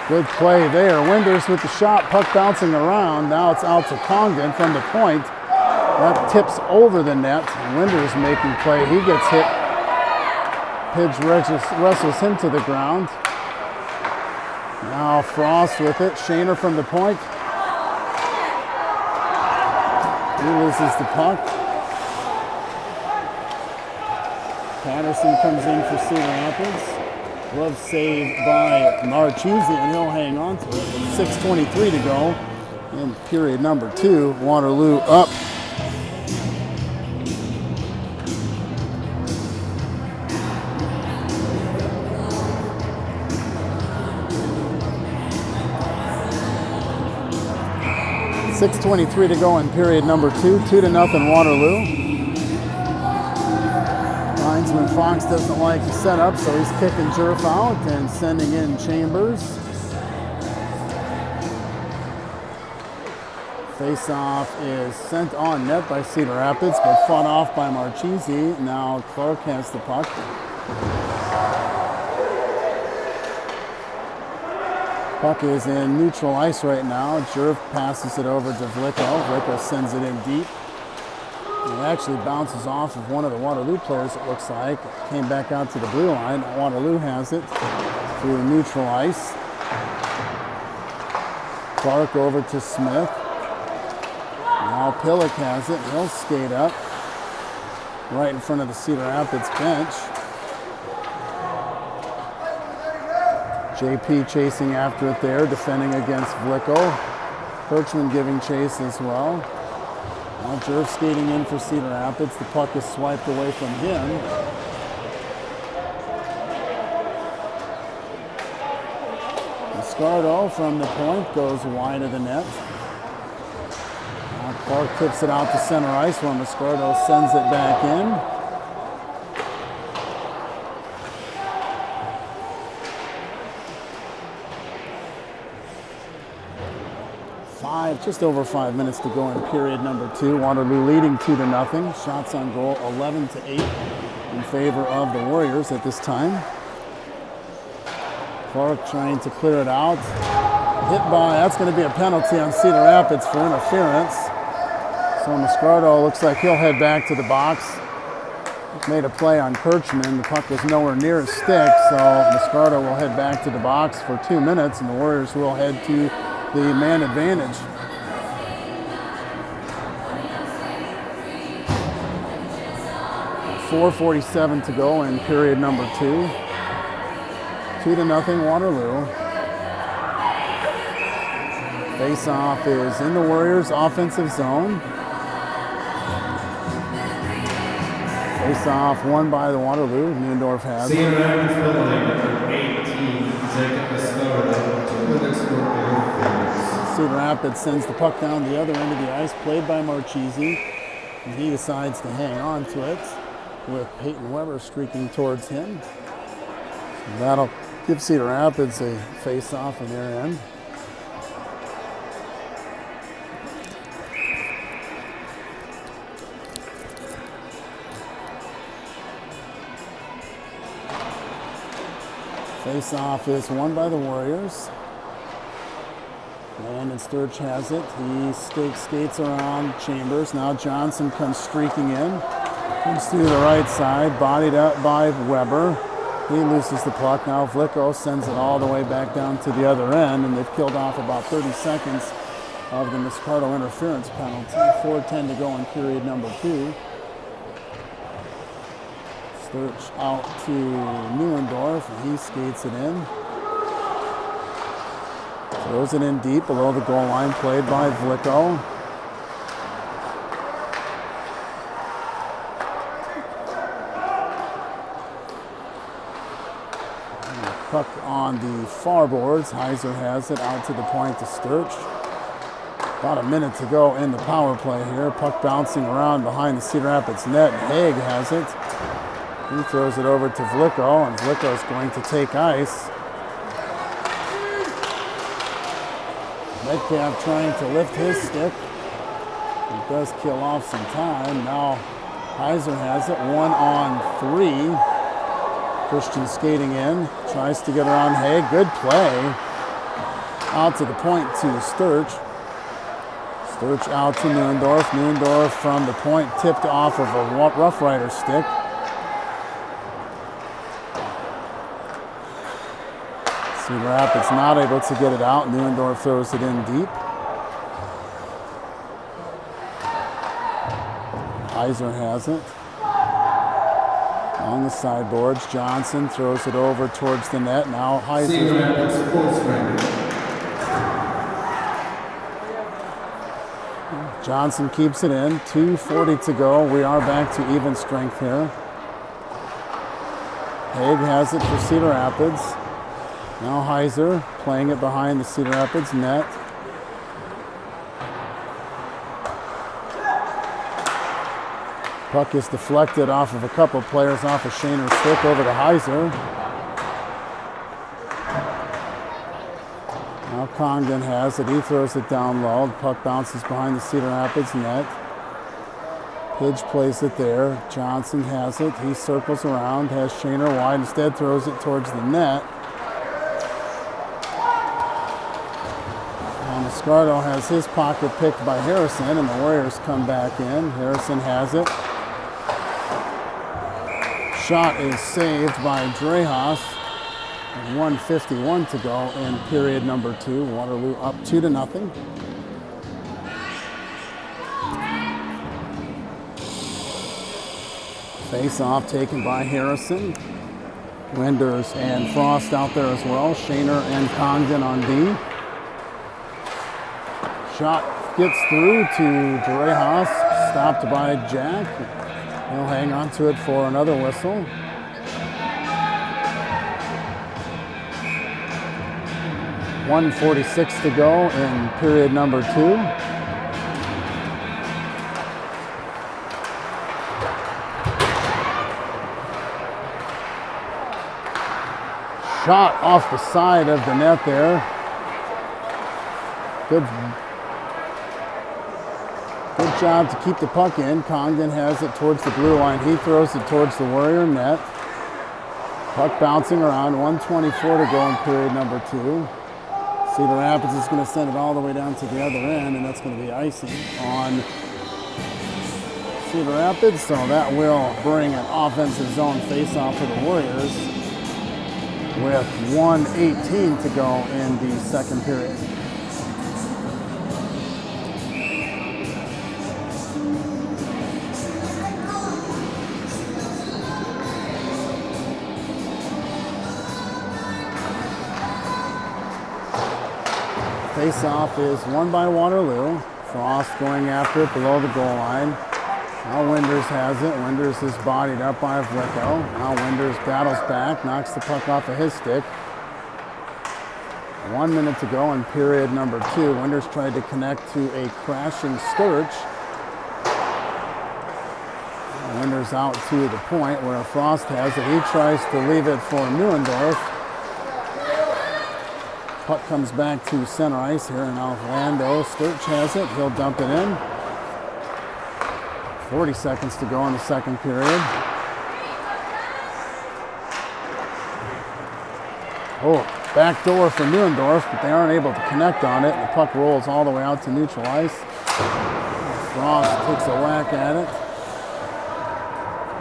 Good play there. Winders with the shot, puck bouncing around. Now it's out to Congdon from the point. That tips over the net. Winders making play. He gets hit. Pidge wrestles him to the ground. Now Frost with it. Shaner from the point. He loses the puck. Patterson comes in for Cedar Rapids. Glove saved by Marchese, and he'll hang on to it. 6:23 to go in period number 2. Waterloo up. .623 to go in period number 2. 2-0 Waterloo. Linesman Fox doesn't like the setup, so he's kicking Jerf out and sending in Chambers. Face-off is sent on net by Cedar Rapids, but fought off by Marchese. Now Clark has the puck. Puck is in neutral ice right now. Jerf passes it over to Vlicko. Vlicko sends it in deep. It actually bounces off of one of the Waterloo players, it looks like. Came back out to the blue line. Waterloo has it through neutral ice. Clark over to Smith. Now Pillock has it. He'll skate up right in front of the Cedar Rapids bench. JP chasing after it there, defending against Vlicko. Kirchman giving chase as well. Now Jerf skating in for Cedar Rapids. The puck is swiped away from him. Mascardo from the point goes wide of the net. Now Clark tips it out to center ice where Mascardo sends it back in. Just over 5 minutes to go in period number 2. Waterloo leading 2-0. Shots on goal 11-8 in favor of the Warriors at this time. Clark trying to clear it out. Hit by, that's going to be a penalty on Cedar Rapids for interference. So Mascardo looks like he'll head back to the box. Made a play on Kirchman. The puck was nowhere near his stick, so Mascardo will head back to the box for 2 minutes, and the Warriors will head to the man advantage. .447 to go in period number 2. 2-0 Waterloo. Face-off is in the Warriors' offensive zone. Face-off won by the Waterloo. Neundorf has it. Cedar Rapids building number 18. Cedar Rapids sends the puck down the other end of the ice, played by Marchese, and he decides to hang on to it with Peyton Weber streaking towards him. So that'll give Cedar Rapids a face-off in their end. Face-off is won by the Warriors. Landon Sturge has it. He skates around Chambers. Now Johnson comes streaking in. Comes through the right side, bodied up by Weber. He loses the puck. Now Vlicko sends it all the way back down to the other end, and they've killed off about 30 seconds of the Mascardo interference penalty. 4:10 to go in period number 2. Sturge out to Neuendorf, and he skates it in. Throws it in deep below the goal line, played by Vlicko. Puck on the far boards. Heiser has it out to the point to Sturch. About a minute to go in the power play here. Puck bouncing around behind the Cedar Rapids net. Haig has it. He throws it over to Vlicko, and Vlicko is going to take ice. Metcalf trying to lift his stick. It does kill off some time. Now Heiser has it. 1-on-3. Christian skating in. Tries to get around Haig. Good play. Out to the point to Sturch. Sturch out to Neuendorf. Neuendorf from the point tipped off of a Rough Rider stick. Cedar Rapids not able to get it out. Neuendorf throws it in deep. Heiser has it. On the sideboards, Johnson throws it over towards the net. Now Heiser. Johnson keeps it in. 2:40 to go. We are back to even strength here. Haig has it for Cedar Rapids. Now Heiser playing it behind the Cedar Rapids net. Puck is deflected off of a couple players off of Shaner's stick over to Heiser. Now Congdon has it. He throws it down low. The puck bounces behind the Cedar Rapids net. Pidge plays it there. Johnson has it. He circles around, has Shaner wide. Instead throws it towards the net. Mascardo has his pocket picked by Harrison, and the Warriors come back in. Harrison has it. Shot is saved by Drehas. 1:51 to go in period number 2. Waterloo up 2-0. Face off taken by Harrison. Wenders and Frost out there as well. Shaner and Congdon on D. Shot gets through to Drehas, stopped by Jack. He'll hang on to it for another whistle. .146 to go in period number 2. Shot off the side of the net there. Good job to keep the puck in. Congdon has it towards the blue line. He throws it towards the Warrior net. Puck bouncing around. 1:24 to go in period number 2. Cedar Rapids is going to send it all the way down to the other end, and that's going to be icing on Cedar Rapids. So that will bring an offensive zone face-off for the Warriors with 1:18 to go in the second period. Face-off is won by Waterloo. Frost going after it below the goal line. Now Wenders has it. Wenders is bodied up by Vlicko. Now Wenders battles back, knocks the puck off of his stick. 1 minute to go in period number 2. Wenders tried to connect to a crashing Sturch. Wenders out to the point where Frost has it. He tries to leave it for Neuendorf. Puck comes back to center ice here, and now Lando Sturch has it. He'll dump it in. 40 seconds to go in the second period. Oh, back door for Neuendorf, but they aren't able to connect on it. The puck rolls all the way out to neutral ice. Frost takes a whack at it.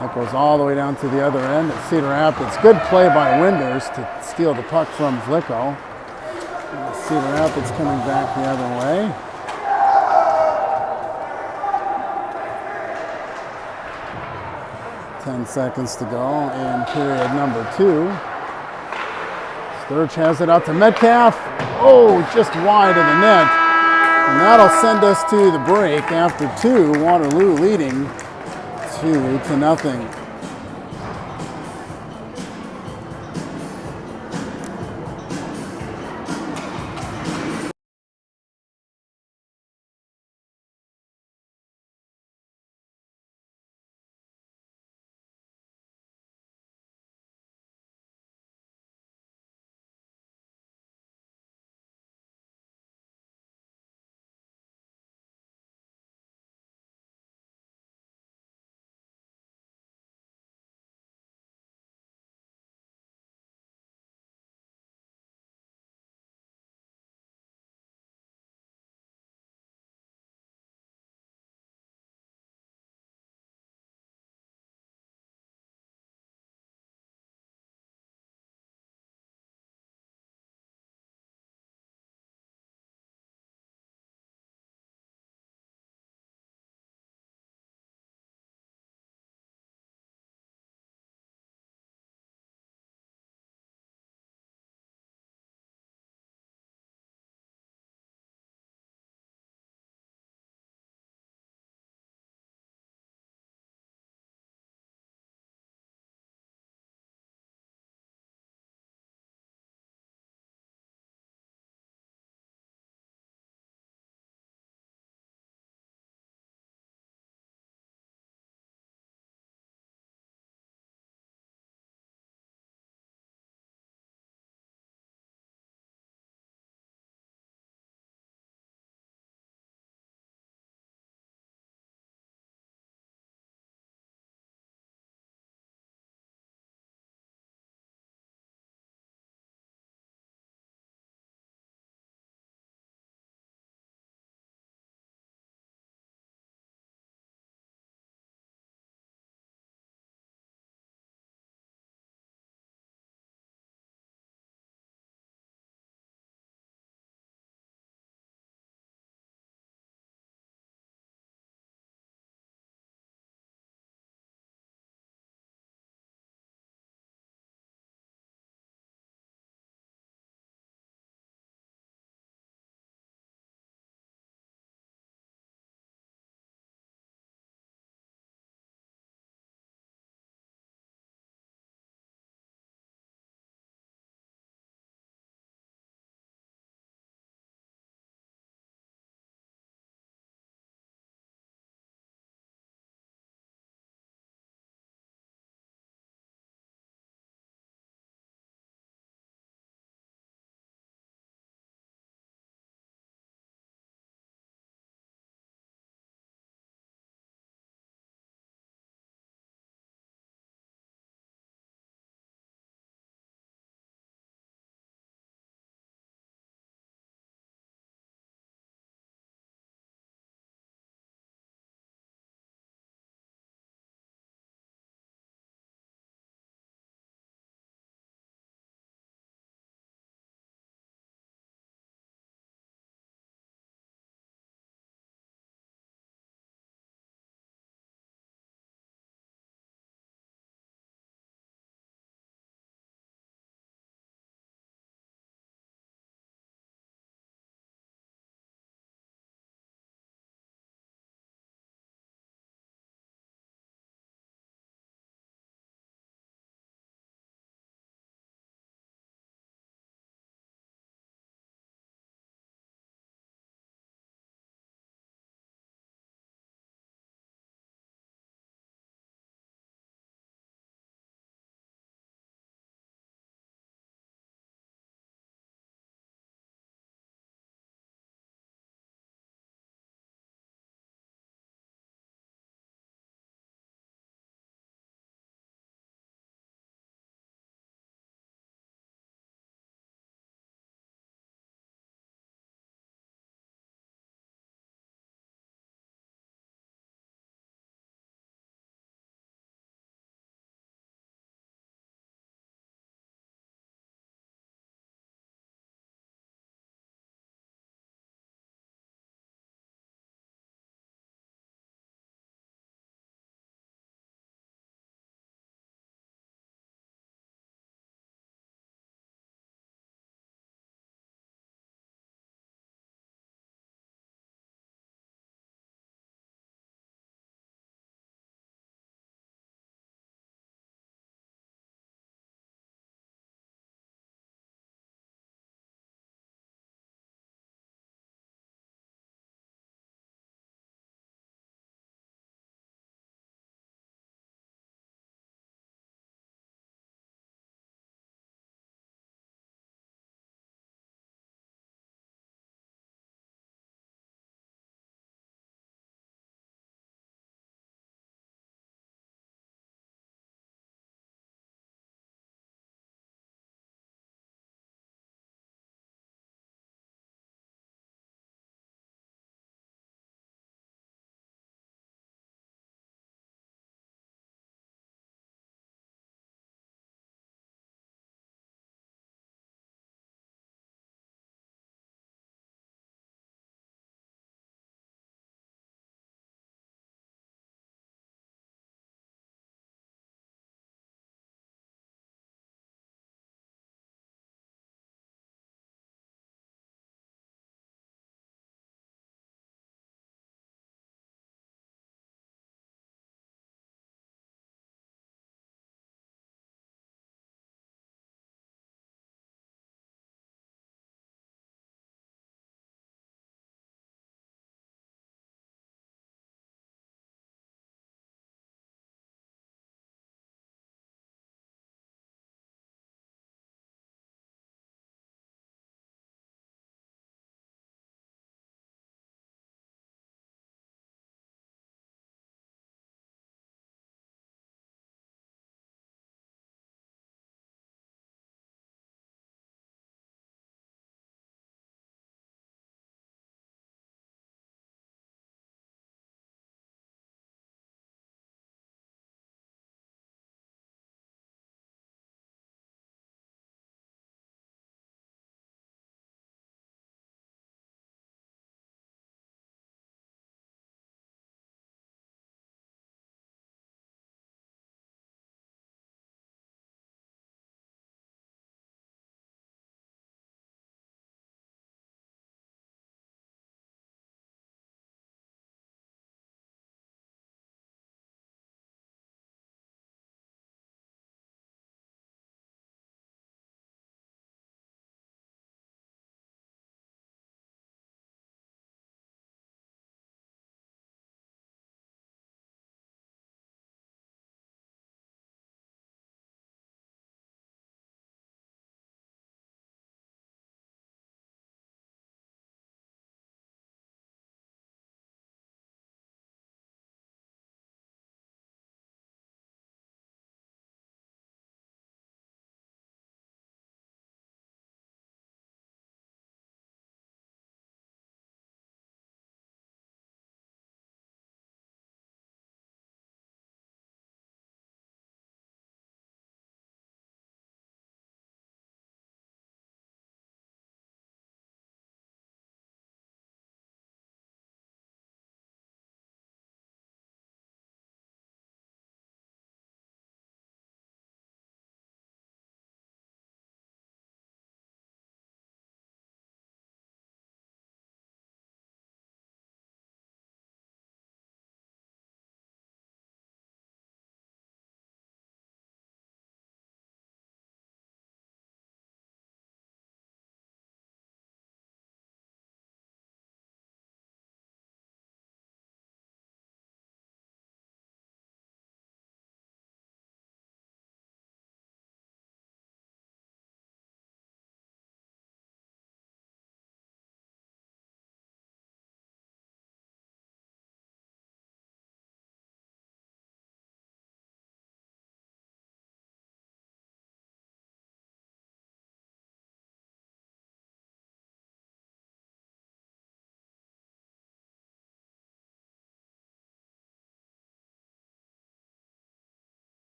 That goes all the way down to the other end at Cedar Rapids. Good play by Wenders to steal the puck from Vlicko. Cedar Rapids coming back the other way. Ten seconds to go in period number 2. Sturch has it out to Metcalf. Oh, just wide of the net. And that'll send us to the break after 2. Waterloo leading 2-0.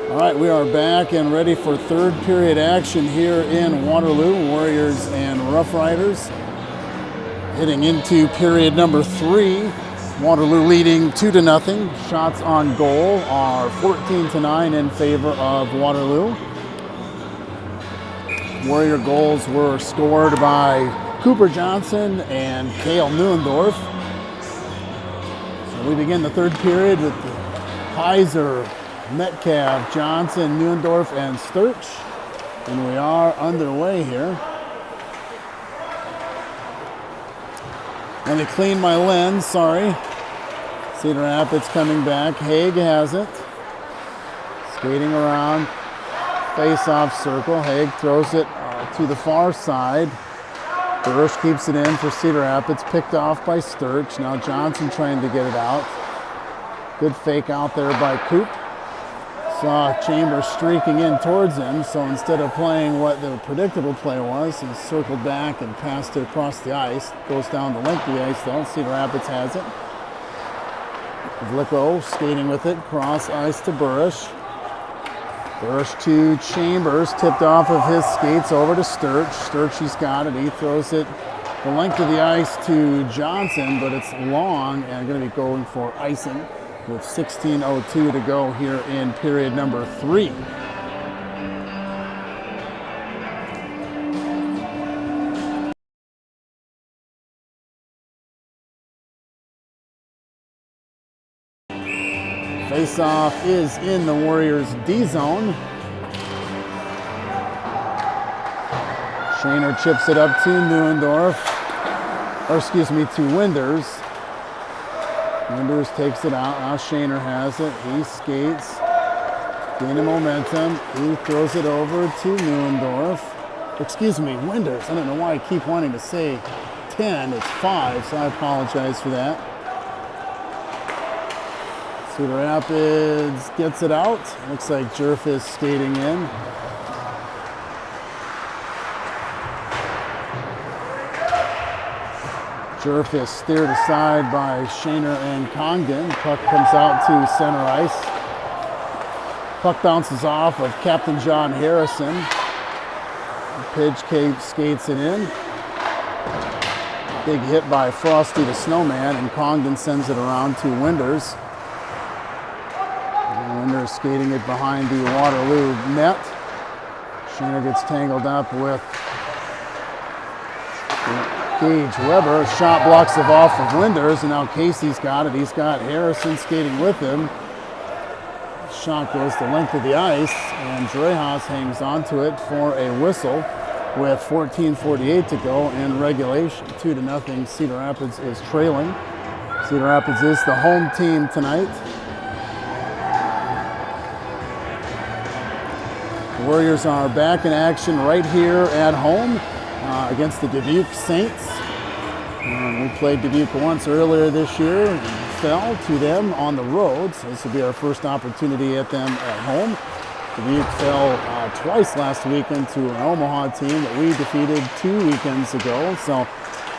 All right, we are back and ready for third period action here in Waterloo. Warriors and Rough Riders heading into period number 3. Waterloo leading 2-0. Shots on goal are 14-9 in favor of Waterloo. Warrior goals were scored by Cooper Johnson and Cale Neuendorf. So we begin the third period with Heiser, Metcalf, Johnson, Neuendorf, and Sturch. And we are underway here. Let me clean my lens, sorry. Cedar Rapids coming back. Haig has it. Skating around. Face-off circle. Haig throws it to the far side. Burrish keeps it in for Cedar Rapids. Picked off by Sturch. Now Johnson trying to get it out. Good fake out there by Coop. Saw Chambers streaking in towards him, so instead of playing what the predictable play was, he circled back and passed it across the ice. Goes down the length of the ice though. Cedar Rapids has it. Vlicko skating with it, cross ice to Burrish. Burrish to Chambers, tipped off of his skates over to Sturch. Sturch, he's got it. He throws it the length of the ice to Johnson, but it's long and going to be going for icing with 16:02 to go here in period number 3. Face-off is in the Warriors' D zone. Shaner chips it up to Neuendorf, or excuse me, to Winders. Winders takes it out. Now Shaner has it. He skates, gaining momentum. He throws it over to Neuendorf. Excuse me, Winders. I don't know why I keep wanting to say 10. It's 5, so I apologize for that. Cedar Rapids gets it out. Looks like Jerfis skating in. Jerfis steered aside by Shaner and Congdon. Puck comes out to center ice. Puck bounces off of Captain John Harrison. Pidge skates it in. Big hit by Frosty the Snowman, and Congdon sends it around to Winders. Winders skating it behind the Waterloo net. Shaner gets tangled up with Gage Weber. Shot blocks it off of Winders, and now Casey's got it. He's got Harrison skating with him. Shot goes the length of the ice, and Dreyhaus hangs onto it for a whistle with 14:48 to go in regulation. 2-0. Cedar Rapids is trailing. Cedar Rapids is the home team tonight. The Warriors are back in action right here at home against the Dubuque Saints. We played Dubuque once earlier this year and fell to them on the road, so this will be our first opportunity at them at home. Dubuque fell twice last weekend to an Omaha team that we defeated 2 weekends ago, so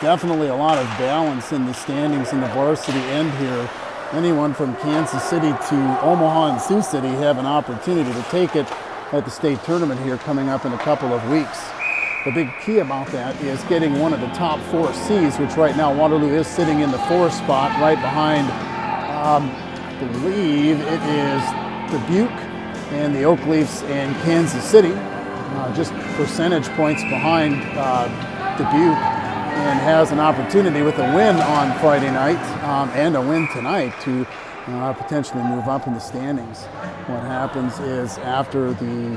definitely a lot of balance in the standings in the varsity end here. Anyone from Kansas City to Omaha and Sioux City have an opportunity to take it at the state tournament here coming up in a couple of weeks. The big key about that is getting one of the top 4 seeds, which right now Waterloo is sitting in the 4th spot right behind, I believe it is Dubuque and the Oak Leafs and Kansas City, just percentage points behind Dubuque, and has an opportunity with a win on Friday night and a win tonight to potentially move up in the standings. What happens is after the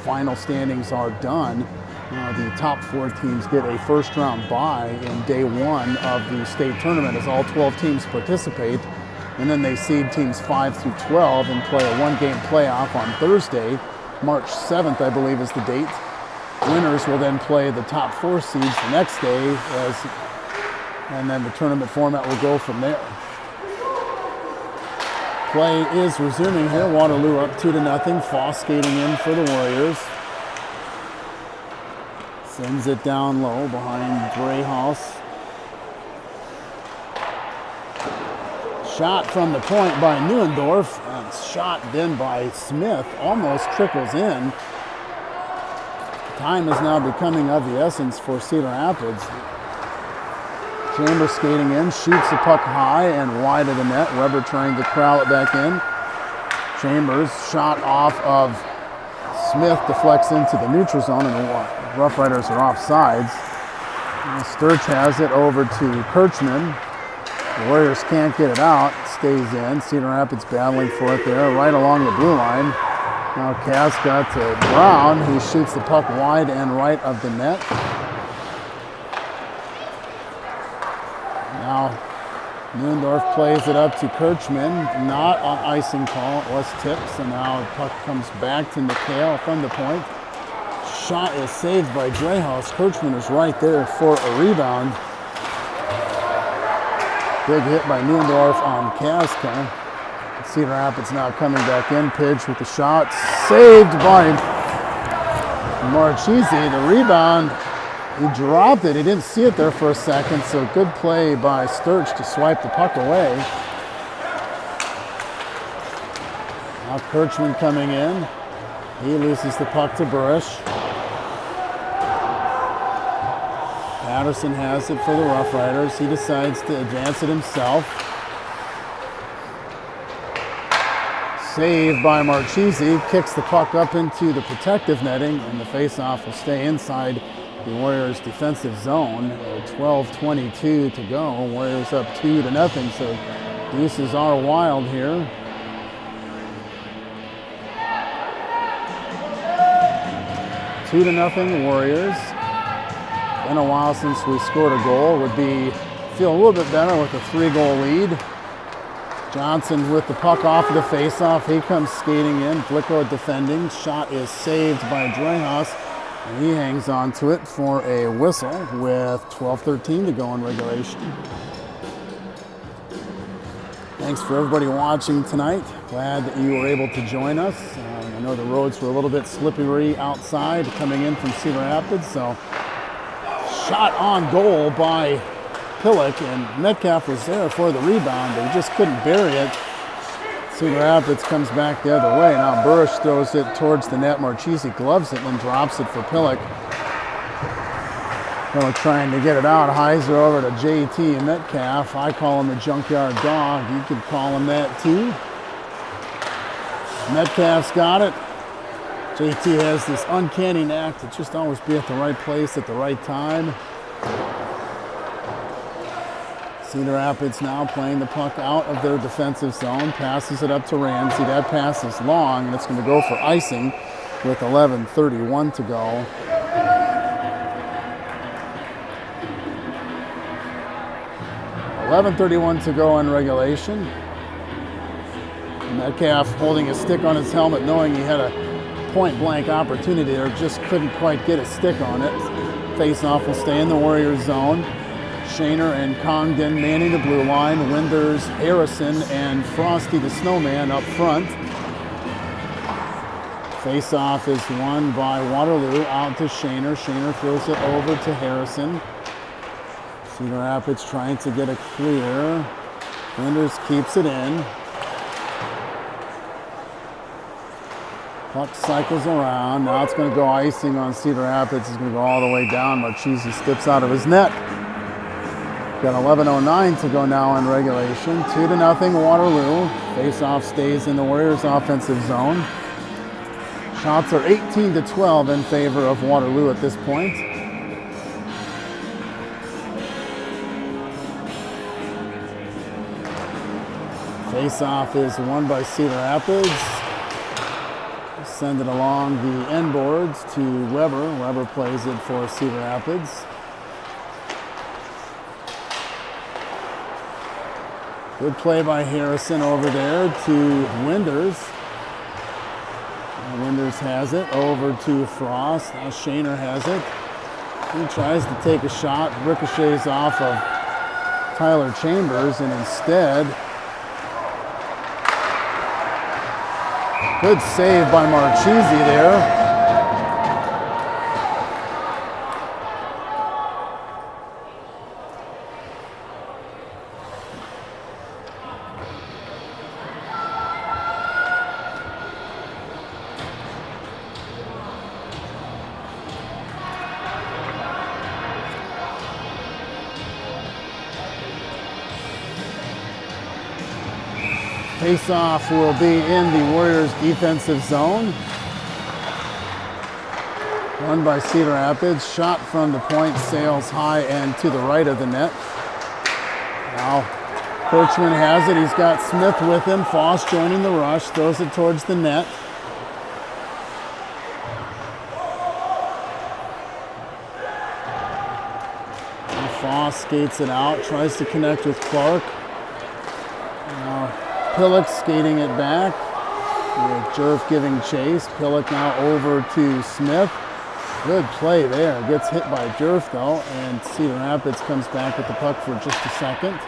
final standings are done, the top 4 teams get a first-round bye in day 1 of the state tournament as all 12 teams participate, and then they seed teams 5 through 12 and play a 1-game playoff on Thursday. March 7th, I believe, is the date. Winners will then play the top 4 seeds the next day, and then the tournament format will go from there. Play is resuming here. Waterloo up 2-0. Foss skating in for the Warriors. Sends it down low behind Dreyhaus. Shot from the point by Neuendorf, and shot then by Smith, almost trickles in. Time is now becoming of the essence for Cedar Rapids. Chambers skating in, shoots the puck high and wide of the net. Weber trying to corral it back in. Chambers, shot off of Smith, deflects into the neutral zone, and the Rough Riders are offsides. Sturch has it over to Kirchman. The Warriors can't get it out, stays in. Cedar Rapids battling for it there, right along the blue line. Now Cass got to Brown, who shoots the puck wide and right of the net. Now Neuendorf plays it up to Kirchman, not on icing call, it was tipped, so now the puck comes back to McHale from the point. Shot is saved by Dreyhaus. Kirchman is right there for a rebound. Big hit by Neuendorf on Kaska. Cedar Rapids now coming back in. Pidge with the shot. Saved by Marchese. The rebound, he dropped it. He didn't see it there for a second, so good play by Sturch to swipe the puck away. Now Kirchman coming in. He loses the puck to Burish. Patterson has it for the Rough Riders. He decides to advance it himself. Saved by Marchese. Kicks the puck up into the protective netting, and the faceoff will stay inside the Warriors' defensive zone. 12:22 to go. Warriors up 2-0, so deuces are wild here. Two to nothing Warriors. Been a while since we scored a goal. Would feel a little bit better with a 3-goal lead. Johnson with the puck off of the faceoff. He comes skating in. Flicko defending. Shot is saved by Dreyhaus. And he hangs on to it for a whistle with 12:13 to go in regulation. Thanks for everybody watching tonight. Glad that you were able to join us. I know the roads were a little bit slippery outside coming in from Cedar Rapids, so shot on goal by Pillock, and Metcalf was there for the rebound, but he just couldn't bury it. Cedar Rapids comes back the other way. Now Burish throws it towards the net. Marchese gloves it and then drops it for Pillock. Pillock trying to get it out. Heiser over to JT and Metcalf. I call him the junkyard dog. You could call him that too. Metcalf's got it. JT has this uncanny knack to just always be at the right place at the right time. Cedar Rapids now playing the puck out of their defensive zone, passes it up to Ramsey. That pass is long, and it's going to go for icing with 11:31 to go. .11:31 to go in regulation. Metcalf holding his stick on his helmet, knowing he had a point-blank opportunity there, just couldn't quite get a stick on it. Face-off will stay in the Warriors zone. Shaner and Congdon manning the blue line. Winders, Harrison, and Frosty the Snowman up front. Face-off is won by Waterloo, out to Shaner. Shaner throws it over to Harrison. Cedar Rapids trying to get a clear. Winders keeps it in. Puck cycles around. Now it's going to go icing on Cedar Rapids. It's going to go all the way down. Marchese steps out of his net. Got 11:09 to go now in regulation. 2-0 Waterloo. Face-off stays in the Warriors' offensive zone. Shots are 18-12 in favor of Waterloo at this point. Face-off is won by Cedar Rapids. Send it along the end boards to Weber. Weber plays it for Cedar Rapids. Good play by Harrison over there to Winders. And Winders has it over to Frost. Now Shaner has it. He tries to take a shot, ricochets off of Tyler Chambers, and instead, good save by Marchese there. Face-off will be in the Warriors defensive zone. Run by Cedar Rapids. Shot from the point sails high and to the right of the net. Now Kirchman has it. He's got Smith with him. Foss joining the rush. Throws it towards the net. Now Foss skates it out. Tries to connect with Clark. Now Pillock skating it back. With Jerf giving chase. Pillock now over to Smith. Good play there. Gets hit by Jerf though, and Cedar Rapids comes back with the puck for just a second.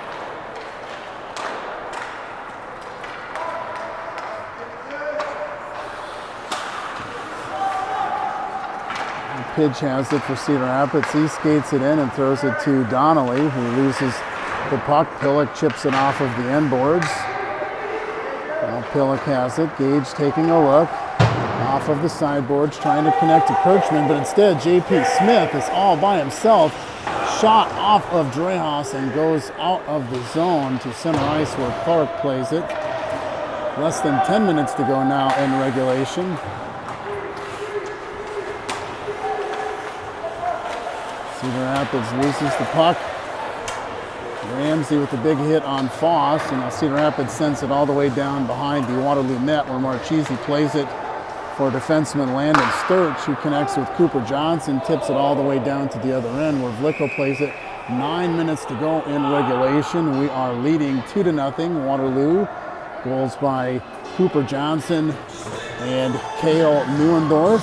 Pidge has it for Cedar Rapids. He skates it in and throws it to Donnelly, who loses the puck. Pillock chips it off of the end boards. Now Pillock has it. Gage taking a look. Off of the sideboards, trying to connect to Kirchman, but instead J.P. Smith is all by himself. Shot off of Drehas and goes out of the zone to center ice where Clark plays it. Less than 10 minutes to go now in regulation. Cedar Rapids loses the puck. Ramsey with a big hit on Foss, and now Cedar Rapids sends it all the way down behind the Waterloo net where Marchese plays it for defenseman Landon Sturch, who connects with Cooper Johnson, tips it all the way down to the other end where Vlicko plays it. 9 minutes to go in regulation. We are leading 2-0 Waterloo. Goals by Cooper Johnson and Cale Neuendorf.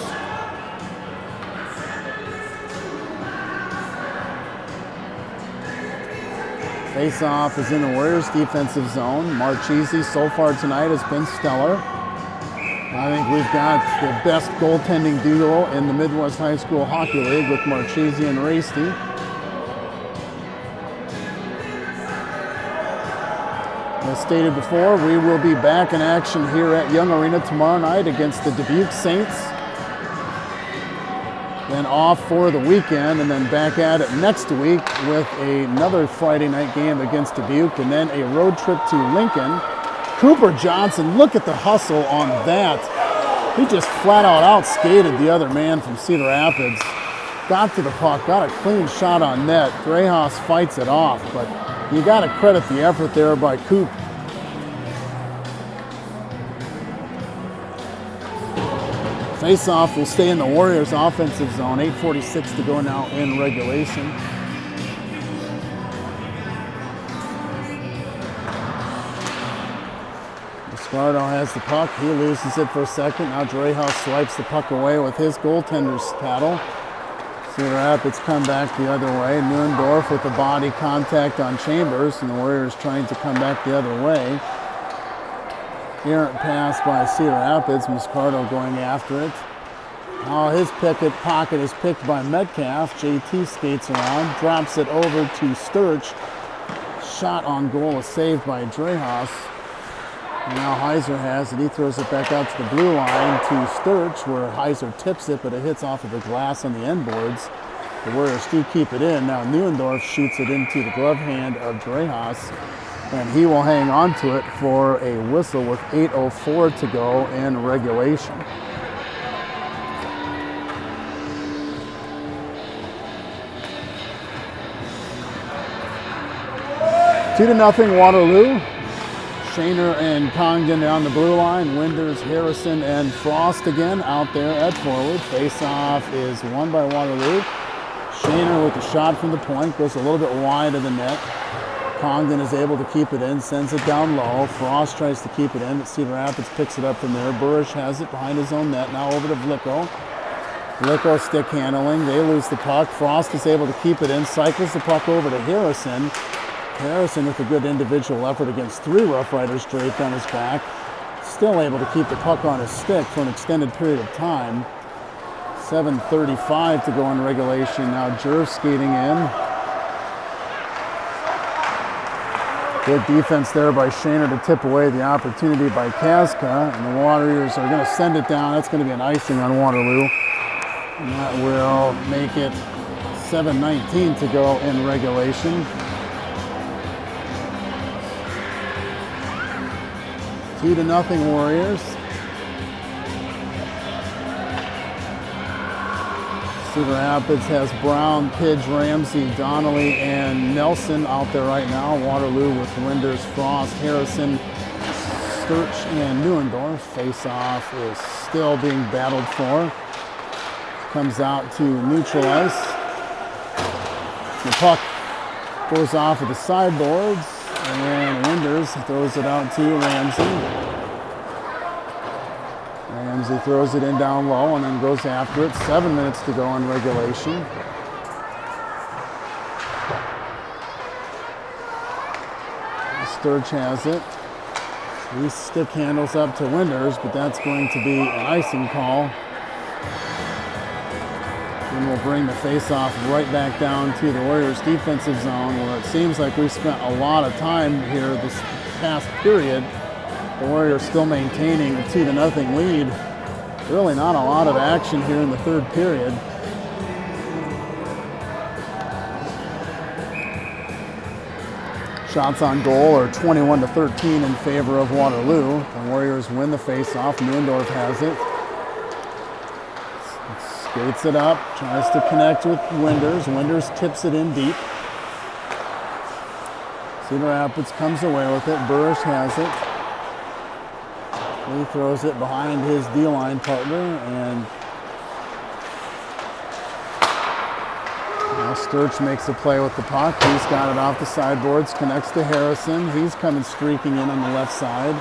Face-off is in the Warriors defensive zone. Marchese so far tonight has been stellar. I think we've got the best goaltending duo in the Midwest High School Hockey League with Marchese and Rasty. As stated before, we will be back in action here at Young Arena tomorrow night against the Dubuque Saints. Then off for the weekend, and then back at it next week with another Friday night game against Dubuque, and then a road trip to Lincoln. Cooper Johnson, look at the hustle on that. He just flat out outskated the other man from Cedar Rapids. Got to the puck, got a clean shot on net. Drehas fights it off, but you got to credit the effort there by Coop. Face-off will stay in the Warriors' offensive zone. 8:46 to go now in regulation. Scardo has the puck. He loses it for a second. Now Drehas swipes the puck away with his goaltender's paddle. Cedar Rapids come back the other way. Neuendorf with the body contact on Chambers, and the Warriors trying to come back the other way. Errant pass by Cedar Rapids. Muscardo going after it. Oh, his pocket is picked by Metcalf. JT skates around, drops it over to Sturch. Shot on goal is saved by Drehas. Now Heiser has it. He throws it back out to the blue line to Sturch, where Heiser tips it, but it hits off of the glass on the end boards. The Warriors do keep it in. Now Neuendorf shoots it into the glove hand of Drehas, and he will hang on to it for a whistle with 8:04 to go in regulation. Two to nothing Waterloo. Shaner and Congdon down the blue line. Winders, Harrison, and Frost again out there at forward. Face-off is won by Waterloo. Shaner with the shot from the point goes a little bit wide of the net. Congdon is able to keep it in, sends it down low. Frost tries to keep it in, but Cedar Rapids picks it up from there. Burish has it behind his own net. Now over to Vlicko. Vlicko stick handling. They lose the puck. Frost is able to keep it in, cycles the puck over to Harrison. Harrison with a good individual effort against three Rough Riders draped on his back. Still able to keep the puck on his stick for an extended period of time. 7:35 to go in regulation. Now Jerv skating in. Good defense there by Shaner to tip away the opportunity by Kaska. And the Warriors are going to send it down. That's going to be an icing on Waterloo. And that will make it 7:19 to go in regulation. 2-0 Warriors. Cedar Rapids has Brown, Pidge, Ramsey, Donnelly, and Nelson out there right now. Waterloo with Winders, Frost, Harrison, Sturch, and Neuendorf. Face-off is still being battled for. Comes out to neutral ice. The puck goes off of the sideboards, and Winders throws it out to Ramsey. Ramsey throws it in down low and then goes after it. 7 minutes to go in regulation. Sturch has it. He stick handles up to Winders, but that's going to be an icing call. And we'll bring the face-off right back down to the Warriors' defensive zone, where it seems like we've spent a lot of time here this past period. The Warriors still maintaining a 2-0 lead. Really not a lot of action here in the third period. Shots on goal are 21-13 in favor of Waterloo. The Warriors win the face-off. Neuendorf has it. Skates it up, tries to connect with Winders. Winders tips it in deep. Cedar Rapids comes away with it. Burrish has it. He throws it behind his D-line partner, and now Sturch makes a play with the puck. He's got it off the sideboards, connects to Harrison. He's coming streaking in on the left side.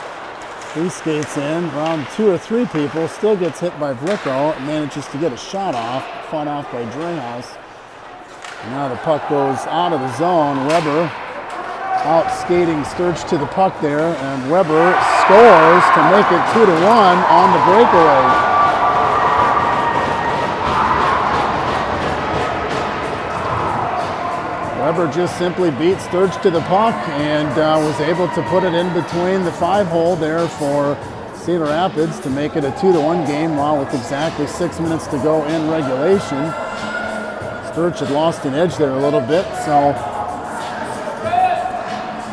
He skates in, around 2 or 3 people, still gets hit by Vlicko, manages to get a shot off, fought off by Dreyhaus. Now the puck goes out of the zone. Weber out skating Sturch to the puck there, and Weber scores to make it 2-1 on the breakaway. Weber just simply beat Sturch to the puck and was able to put it in between the 5-hole there for Cedar Rapids to make it a 2-1 game, while with exactly 6 minutes to go in regulation. Sturch had lost an edge there a little bit, so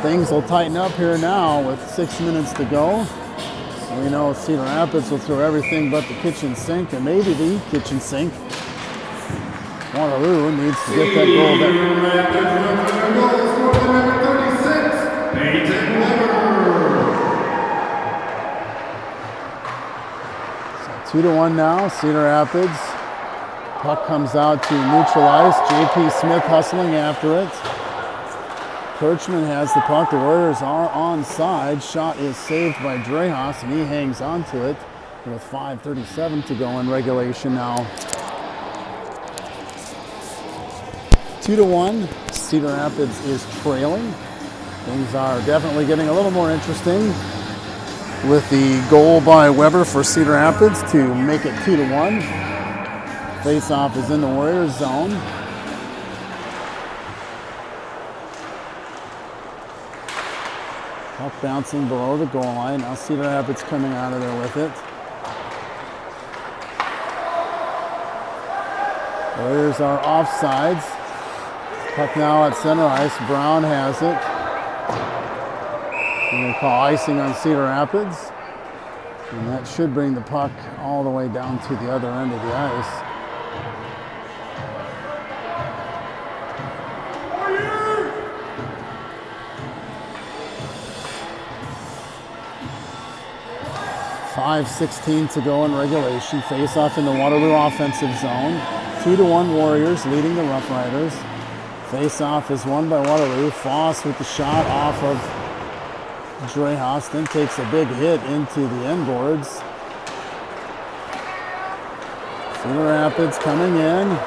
things will tighten up here now with 6 minutes to go. We know Cedar Rapids will throw everything but the kitchen sink, and maybe the kitchen sink. Waterloo needs to get that goal back. 2-1 now, Cedar Rapids. Puck comes out to neutral ice. J.P. Smith hustling after it. Kirchman has the puck. The Warriors are onside. Shot is saved by Dreyhaus, and he hangs on to it with 5:37 to go in regulation now. 2-1. Cedar Rapids is trailing. Things are definitely getting a little more interesting with the goal by Weber for Cedar Rapids to make it 2-1. Face-off is in the Warriors zone. Puck bouncing below the goal line. Now Cedar Rapids coming out of there with it. Warriors are offsides. Puck now at center ice. Brown has it. And they call icing on Cedar Rapids. And that should bring the puck all the way down to the other end of the ice. .5:16 to go in regulation. Face-off in the Waterloo offensive zone. 2-1 Warriors leading the Rough Riders. Face-off is won by Waterloo. Foss with the shot off of Dreyhaus, then takes a big hit into the end boards. Cedar Rapids coming in.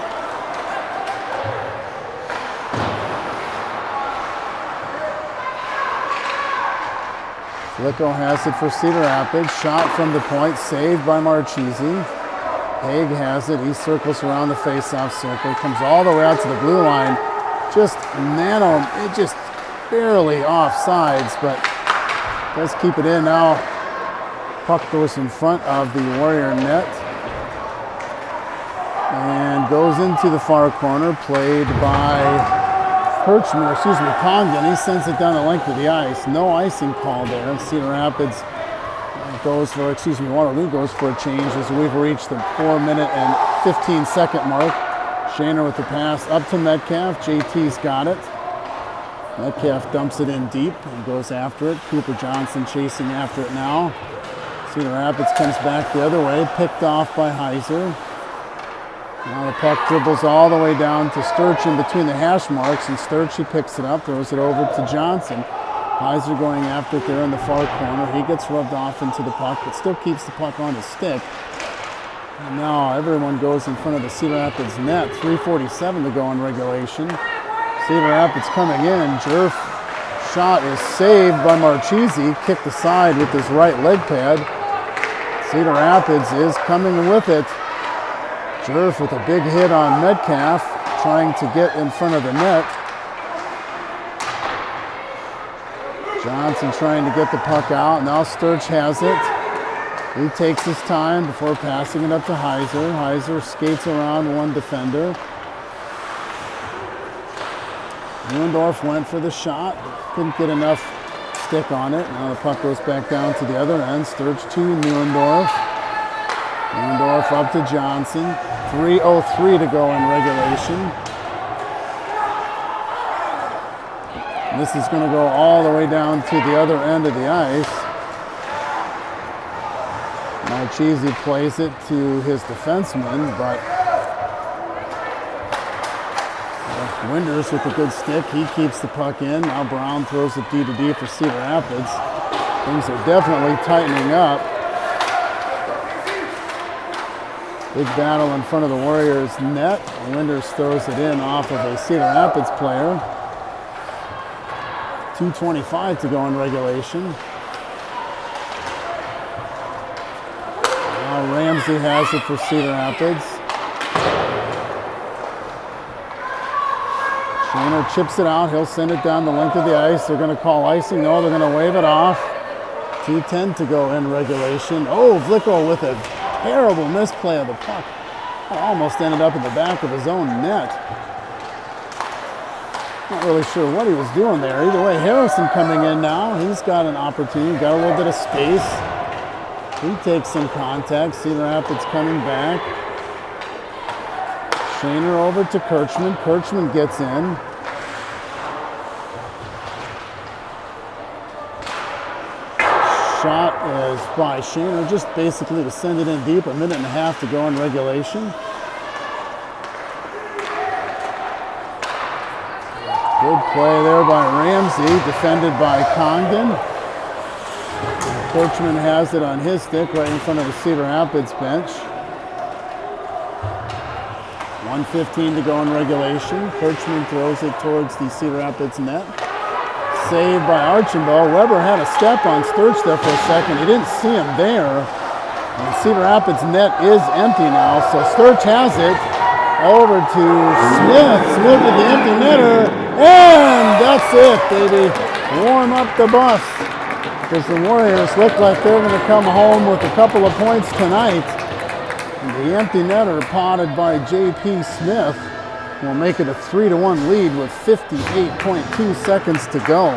Vlicko has it for Cedar Rapids. Shot from the point, saved by Marchese. Haig has it. He circles around the face-off circle. Comes all the way out to the blue line. Just just barely offsides, but does keep it in now. Puck goes in front of the Warrior net and goes into the far corner, played by Congdon. He sends it down the length of the ice. No icing call there. Cedar Rapids goes for, Waterloo goes for a change as we've reached the 4-minute and 15-second mark. Shaner with the pass up to Metcalf. JT's got it. Metcalf dumps it in deep and goes after it. Cooper Johnson chasing after it now. Cedar Rapids comes back the other way, picked off by Heiser. Now the puck dribbles all the way down to Sturch in between the hash marks, and Sturch, he picks it up, throws it over to Johnson. Heiser going after it there in the far corner. He gets rubbed off into the puck, but still keeps the puck on his stick. And now everyone goes in front of the Cedar Rapids net. 3:47 to go in regulation. Cedar Rapids coming in. Jerf shot is saved by Marchese. Kicked aside with his right leg pad. Cedar Rapids is coming with it. Jerf with a big hit on Metcalf, trying to get in front of the net. Johnson trying to get the puck out. Now Sturch has it. He takes his time before passing it up to Heiser. Heiser skates around one defender. Neuendorf went for the shot. Couldn't get enough stick on it. Now the puck goes back down to the other end. Sturch to Neuendorf. Neuendorf up to Johnson. 3:03 to go in regulation. And this is going to go all the way down to the other end of the ice. Marchese plays it to his defenseman, but Winders with a good stick. He keeps the puck in. Now Brown throws it D-to-D for Cedar Rapids. Things are definitely tightening up. Big battle in front of the Warriors net. Winders throws it in off of a Cedar Rapids player. 2:25 to go in regulation. Now Ramsey has it for Cedar Rapids. Shaner chips it out. He'll send it down the length of the ice. They're going to call icing. No, they're going to wave it off. 2:10 to go in regulation. Oh, Vlicko with a terrible misplay of the puck. Almost ended up in the back of his own net. Not really sure what he was doing there. Either way, Harrison coming in now. He's got an opportunity. Got a little bit of space. He takes some contact. Cedar Rapids coming back. Shaner over to Kirchman. Kirchman gets in. Shot is by Shaner, just basically to send it in deep. 1.5 minutes to go in regulation. Good play there by Ramsey, defended by Congdon. Kirchman has it on his stick right in front of the Cedar Rapids bench. 1:15 to go in regulation. Kirchman throws it towards the Cedar Rapids net. Saved by Archambault. Weber had a step on Sturch there for a second. He didn't see him there. And Cedar Rapids net is empty now, so Sturch has it. Over to Smith. Smith with the empty netter. And that's it, baby. Warm up the bus. Because the Warriors look like they're going to come home with a couple of points tonight. And the empty netter, potted by J.P. Smith, will make it a 3-1 lead with 58.2 seconds to go.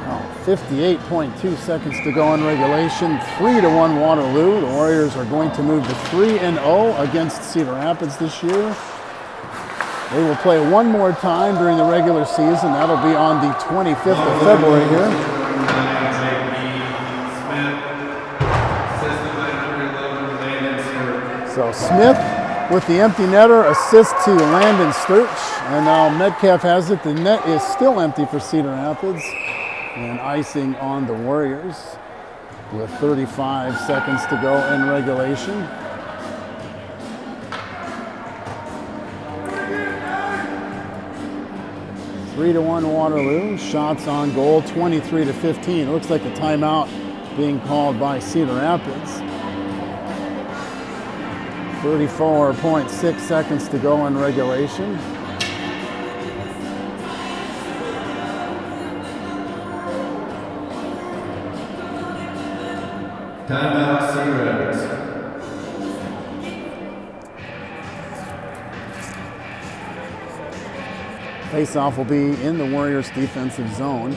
Oh, 58.2 seconds to go in regulation. 3-1 Waterloo. The Warriors are going to move to 3-0 against Cedar Rapids this year. They will play one more time during the regular season. That'll be on the 25th of February here. So Smith with the empty netter, assist to Landon Sturch. And now Metcalf has it. The net is still empty for Cedar Rapids. And icing on the Warriors with 35 seconds to go in regulation. Three to 1 Waterloo. Shots on goal, 23-15. It looks like a timeout being called by Cedar Rapids. 34.6 seconds to go in regulation. Timeout, Cedar Rapids. Face-off will be in the Warriors defensive zone.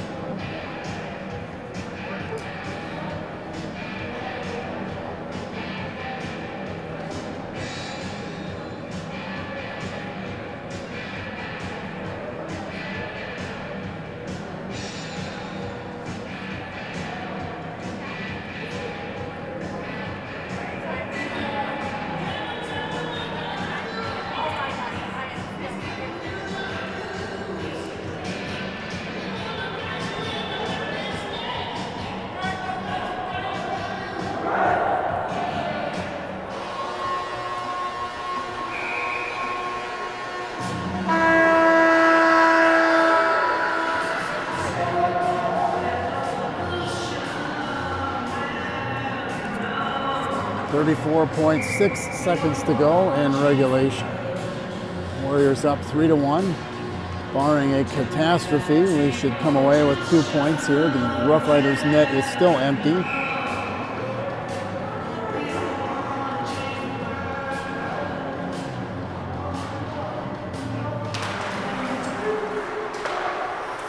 .6 seconds to go in regulation. Warriors up 3-1. Barring a catastrophe, we should come away with 2 points here. The Rough Riders net is still empty.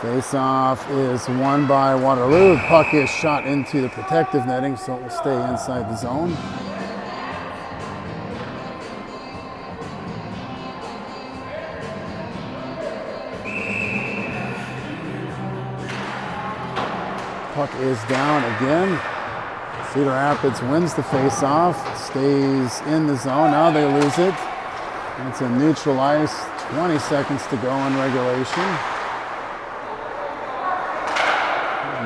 Face-off is won by Waterloo. Puck is shot into the protective netting, so it will stay inside the zone. Puck is down again. Cedar Rapids wins the face-off, stays in the zone. Now they lose it. It's a neutral ice, 20 seconds to go in regulation.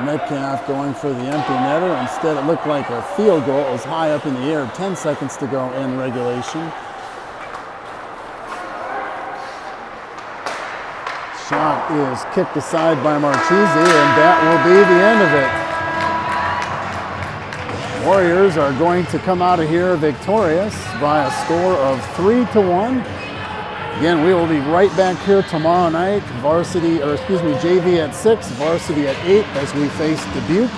Metcalf going for the empty netter. Instead, it looked like a field goal. It was high up in the air. 10 seconds to go in regulation. Shot is kicked aside by Marchese, and that will be the end of it. Warriors are going to come out of here victorious by a score of 3-1. Again, we will be right back here tomorrow night. JV at 6, Varsity at 8 as we face Dubuque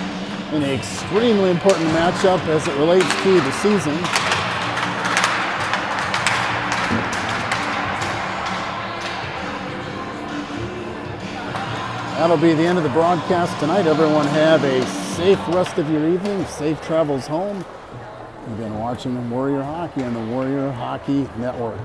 in an extremely important matchup as it relates to the season. That'll be the end of the broadcast tonight. Everyone have a safe rest of your evening, safe travels home. You've been watching Warrior Hockey on the Warrior Hockey Network.